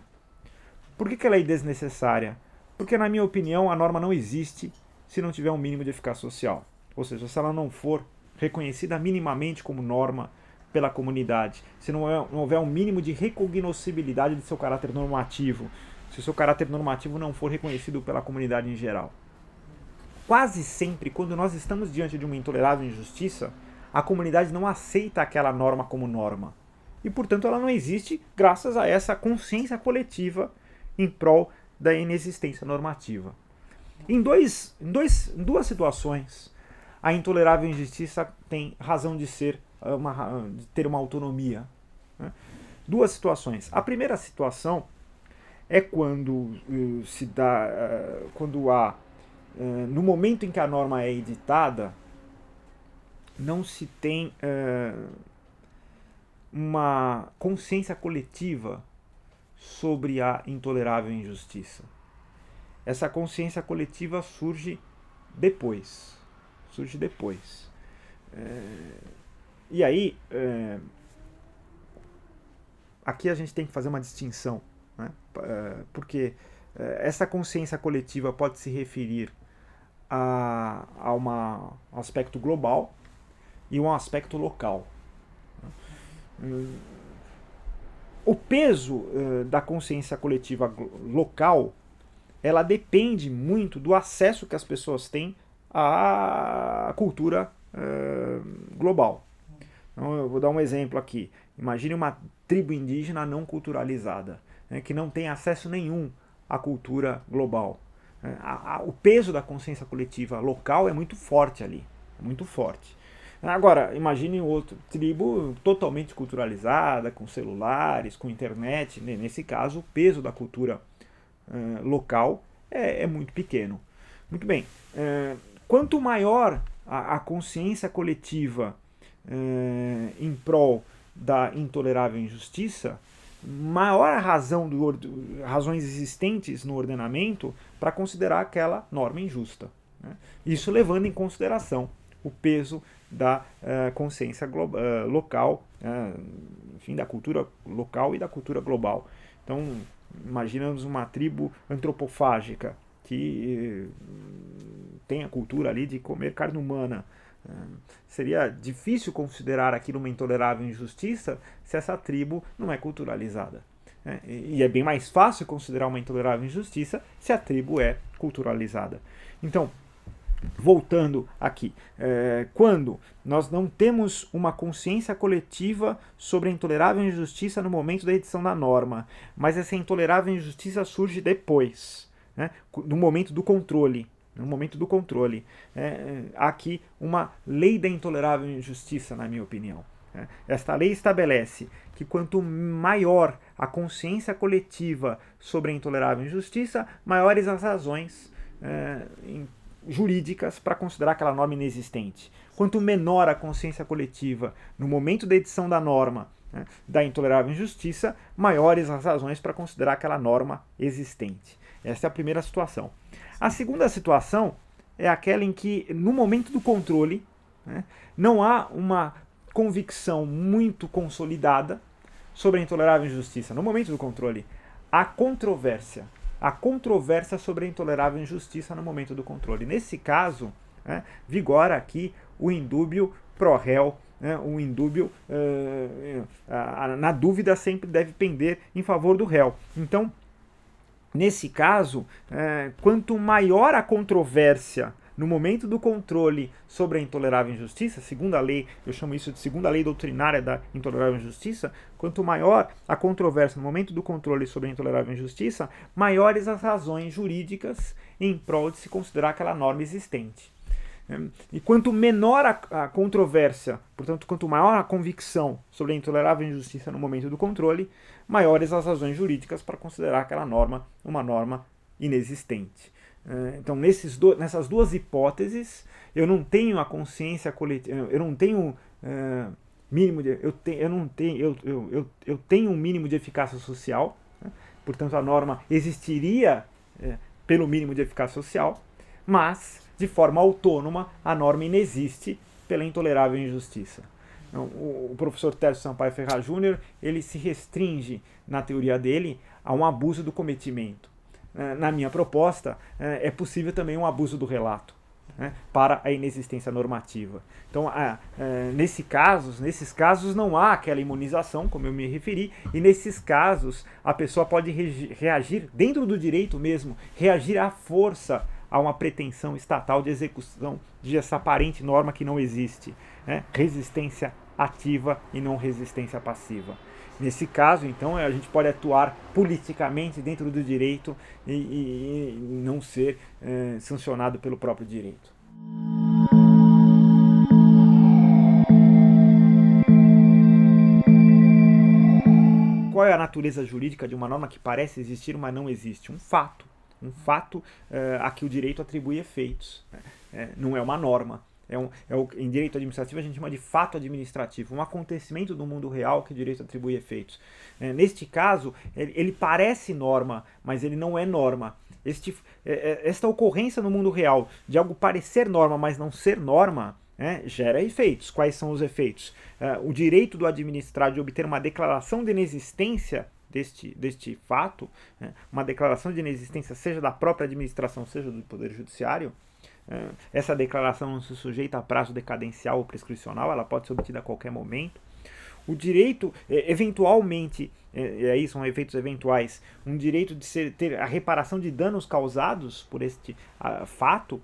Por que ela é desnecessária? Porque, na minha opinião, a norma não existe se não tiver um mínimo de eficácia social. Ou seja, se ela não for reconhecida minimamente como norma pela comunidade, se não houver um mínimo de recognoscibilidade de seu caráter normativo, se o seu caráter normativo não for reconhecido pela comunidade em geral. Quase sempre, quando nós estamos diante de uma intolerável injustiça, a comunidade não aceita aquela norma como norma. E, portanto, ela não existe graças a essa consciência coletiva em prol da inexistência normativa. Em duas situações, a intolerável injustiça tem razão de ser, de ter uma autonomia, né? Duas situações. A primeira situação é quando quando há, no momento em que a norma é editada, não se tem uma consciência coletiva sobre a intolerável injustiça. Essa consciência coletiva surge depois. E aí, aqui a gente tem que fazer uma distinção, né? Porque essa consciência coletiva pode se referir a um aspecto global e um aspecto local. O peso da consciência coletiva local, ela depende muito do acesso que as pessoas têm à cultura global. Então, eu vou dar um exemplo aqui. Imagine uma tribo indígena não culturalizada, né, que não tem acesso nenhum à cultura global. O peso da consciência coletiva local é muito forte ali, é muito forte. Agora, imagine outra tribo totalmente culturalizada, com celulares, com internet. Nesse caso, o peso da cultura local é muito pequeno. Muito bem, quanto maior a consciência coletiva em prol da intolerável injustiça, maior a razões existentes no ordenamento para considerar aquela norma injusta, né? Isso levando em consideração o peso da consciência local, enfim, da cultura local e da cultura global. Então, imaginamos uma tribo antropofágica que tem a cultura ali de comer carne humana. Seria difícil considerar aquilo uma intolerável injustiça se essa tribo não é culturalizada. E é bem mais fácil considerar uma intolerável injustiça se a tribo é culturalizada. Então, voltando aqui, quando nós não temos uma consciência coletiva sobre a intolerável injustiça no momento da edição da norma, mas essa intolerável injustiça surge depois, né, no momento do controle. No momento do controle, há aqui uma lei da intolerável injustiça, na minha opinião. Esta lei estabelece que quanto maior a consciência coletiva sobre a intolerável injustiça, maiores as razões jurídicas para considerar aquela norma inexistente. Quanto menor a consciência coletiva no momento da edição da norma, da intolerável injustiça, maiores as razões para considerar aquela norma existente. Essa é a primeira situação. A segunda situação é aquela em que, no momento do controle, né, não há uma convicção muito consolidada sobre a intolerável injustiça. No momento do controle, há controvérsia. Há controvérsia sobre a intolerável injustiça no momento do controle. Nesse caso, vigora aqui o indúbio pro réu, o indúbio, na dúvida, sempre deve pender em favor do réu. Então, nesse caso, quanto maior a controvérsia no momento do controle sobre a intolerável injustiça, segunda lei, eu chamo isso de segunda lei doutrinária da intolerável injustiça, quanto maior a controvérsia no momento do controle sobre a intolerável injustiça, maiores as razões jurídicas em prol de se considerar aquela norma existente. E quanto menor a controvérsia, portanto, quanto maior a convicção sobre a intolerável injustiça no momento do controle, maiores as razões jurídicas para considerar aquela norma uma norma inexistente. Então, nessas duas hipóteses, eu não tenho a consciência coletiva, eu não tenho mínimo de, eu tenho um mínimo de eficácia social, né? Portanto, a norma existiria pelo mínimo de eficácia social, mas de forma autônoma, a norma inexiste pela intolerável injustiça. Então, o professor Tércio Sampaio Ferraz Júnior, ele se restringe, na teoria dele, a um abuso do cometimento. Na minha proposta, é possível também um abuso do relato, né, para a inexistência normativa. Então, nesses casos não há aquela imunização, como eu me referi, e nesses casos a pessoa pode reagir, dentro do direito mesmo, reagir à força a uma pretensão estatal de execução de essa aparente norma que não existe, né? Resistência ativa e não resistência passiva. Nesse caso, então, a gente pode atuar politicamente dentro do direito e não ser sancionado pelo próprio direito. Qual é a natureza jurídica de uma norma que parece existir, mas não existe? Um fato a que o direito atribui efeitos. Não é uma norma. Em direito administrativo a gente chama de fato administrativo, um acontecimento do mundo real que o direito atribui efeitos. Neste caso, ele parece norma, mas ele não é norma. Esta ocorrência no mundo real de algo parecer norma, mas não ser norma, gera efeitos. Quais são os efeitos? O direito do administrado de obter uma declaração de inexistência deste fato, uma declaração de inexistência, seja da própria administração, seja do Poder Judiciário. Essa declaração não se sujeita a prazo decadencial ou prescricional, ela pode ser obtida a qualquer momento. O direito, eventualmente, e aí são efeitos eventuais, um direito de ter a reparação de danos causados por este fato,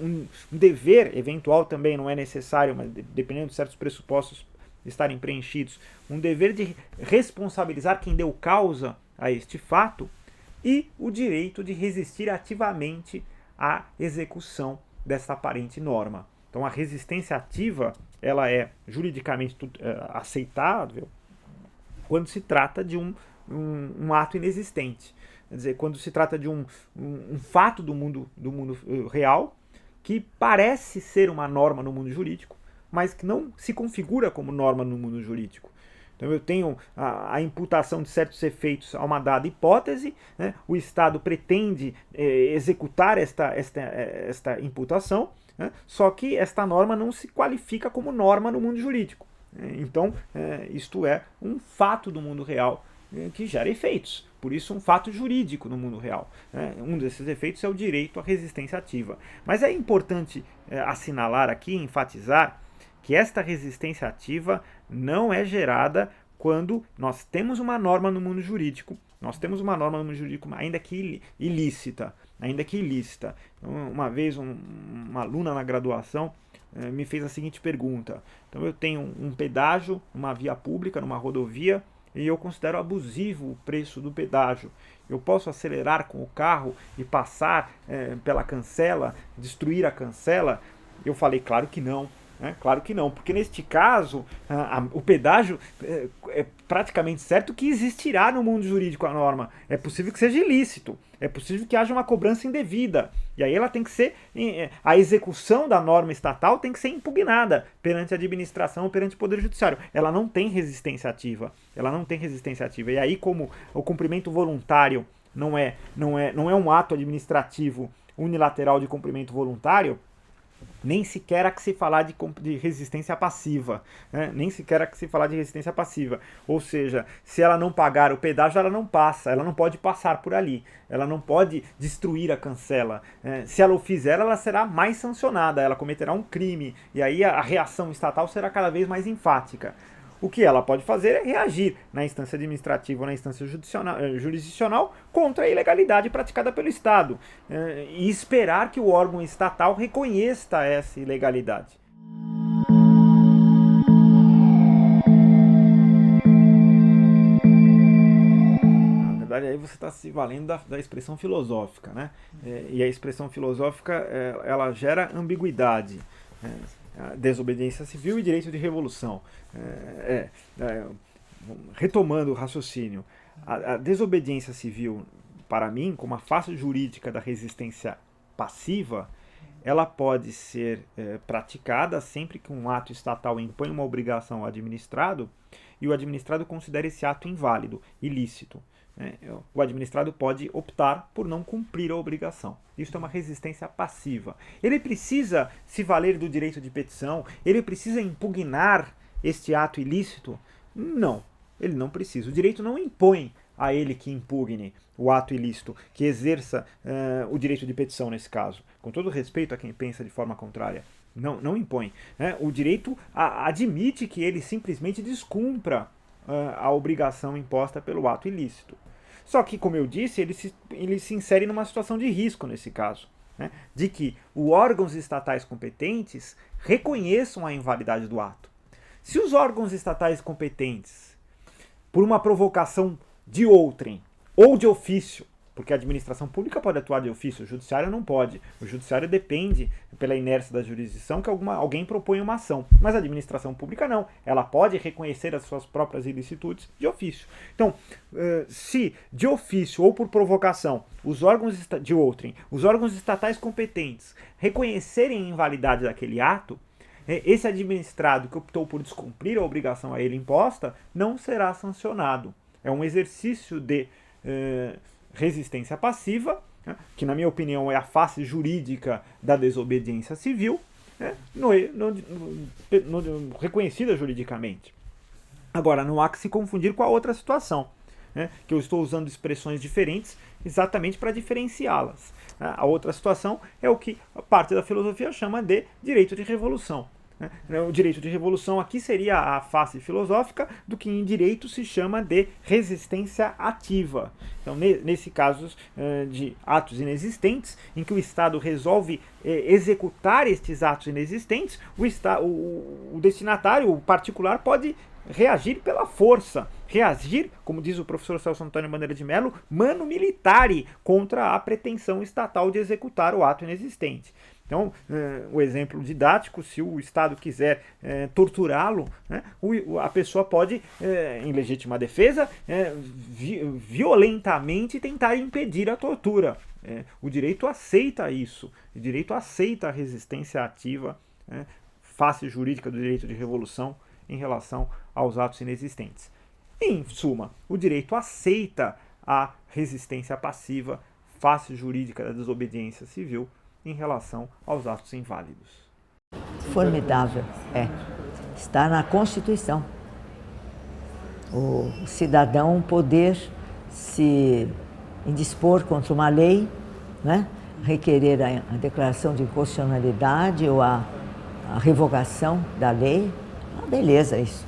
um dever eventual também não é necessário, mas dependendo de certos pressupostos estarem preenchidos, um dever de responsabilizar quem deu causa a este fato, e o direito de resistir ativamente à execução dessa aparente norma. Então, a resistência ativa, ela é juridicamente aceitável quando se trata de um ato inexistente. Quer dizer, quando se trata de um fato do mundo real que parece ser uma norma no mundo jurídico, mas que não se configura como norma no mundo jurídico. Então eu tenho a imputação de certos efeitos a uma dada hipótese, né? O Estado pretende executar esta imputação, né? Só que esta norma não se qualifica como norma no mundo jurídico. Então, isto é um fato do mundo real que gera efeitos. Por isso, um fato jurídico no mundo real. Um desses efeitos é o direito à resistência ativa. Mas é importante assinalar aqui, enfatizar, que esta resistência ativa não é gerada quando nós temos uma norma no mundo jurídico, ainda que ilícita. Então, uma vez uma aluna na graduação me fez a seguinte pergunta. Então eu tenho um pedágio numa via pública, numa rodovia, e eu considero abusivo o preço do pedágio. Eu posso acelerar com o carro e passar pela cancela, destruir a cancela? Eu falei, claro que não. Claro que não, porque neste caso o pedágio é praticamente certo que existirá no mundo jurídico a norma. É possível que seja ilícito, é possível que haja uma cobrança indevida. E aí ela tem que ser, a execução da norma estatal tem que ser impugnada perante a administração, perante o Poder Judiciário. Ela não tem resistência ativa. E aí, como o cumprimento voluntário não é um ato administrativo unilateral de cumprimento voluntário, nem sequer há que se falar de resistência passiva. Ou seja, se ela não pagar o pedágio, ela não passa, ela não pode passar por ali, ela não pode destruir a cancela. Se ela o fizer, ela será mais sancionada, ela cometerá um crime, e aí a reação estatal será cada vez mais enfática. O que ela pode fazer é reagir na instância administrativa ou na instância jurisdicional contra a ilegalidade praticada pelo Estado e esperar que o órgão estatal reconheça essa ilegalidade. Na verdade, aí você está se valendo da expressão filosófica, né? E a expressão filosófica ela gera ambiguidade. Desobediência civil e direito de revolução. Retomando o raciocínio, a desobediência civil, para mim, como a face jurídica da resistência passiva, ela pode ser praticada sempre que um ato estatal impõe uma obrigação ao administrado e o administrado considera esse ato inválido, ilícito. O administrado pode optar por não cumprir a obrigação. Isso é uma resistência passiva. Ele precisa se valer do direito de petição? Ele precisa impugnar este ato ilícito? Não, ele não precisa. O direito não impõe a ele que impugne o ato ilícito, que exerça o direito de petição nesse caso. Com todo respeito a quem pensa de forma contrária. Não impõe. O direito admite que ele simplesmente descumpra a obrigação imposta pelo ato ilícito. Só que, como eu disse, ele se insere numa situação de risco nesse caso, né? De que os órgãos estatais competentes reconheçam a invalidade do ato. Se os órgãos estatais competentes, por uma provocação de outrem ou de ofício, porque a administração pública pode atuar de ofício, o judiciário não pode. O judiciário depende, pela inércia da jurisdição, que alguém proponha uma ação. Mas a administração pública não. Ela pode reconhecer as suas próprias ilicitudes de ofício. Então, se de ofício ou por provocação, os órgãos de outrem, os órgãos estatais competentes reconhecerem a invalidade daquele ato, esse administrado que optou por descumprir a obrigação a ele imposta não será sancionado. É um exercício de resistência passiva, que na minha opinião é a face jurídica da desobediência civil, reconhecida juridicamente. Agora, não há que se confundir com a outra situação, que eu estou usando expressões diferentes exatamente para diferenciá-las. A outra situação é o que a parte da filosofia chama de direito de revolução. O direito de revolução aqui seria a face filosófica do que em direito se chama de resistência ativa. Então, nesse caso de atos inexistentes, em que o Estado resolve executar estes atos inexistentes, o destinatário, o particular, pode reagir pela força, reagir, como diz o professor Celso Antônio Bandeira de Mello, manu militari, contra a pretensão estatal de executar o ato inexistente. Então, o exemplo didático, se o Estado quiser torturá-lo, a pessoa pode, em legítima defesa, violentamente tentar impedir a tortura. O direito aceita isso, o direito aceita a resistência ativa, face jurídica do direito de revolução em relação aos atos inexistentes. Em suma, o direito aceita a resistência passiva, face jurídica da desobediência civil, em relação aos atos inválidos. Formidável, está na Constituição. O cidadão poder se indispor contra uma lei, né? Requerer a declaração de inconstitucionalidade ou a revogação da lei. Beleza isso.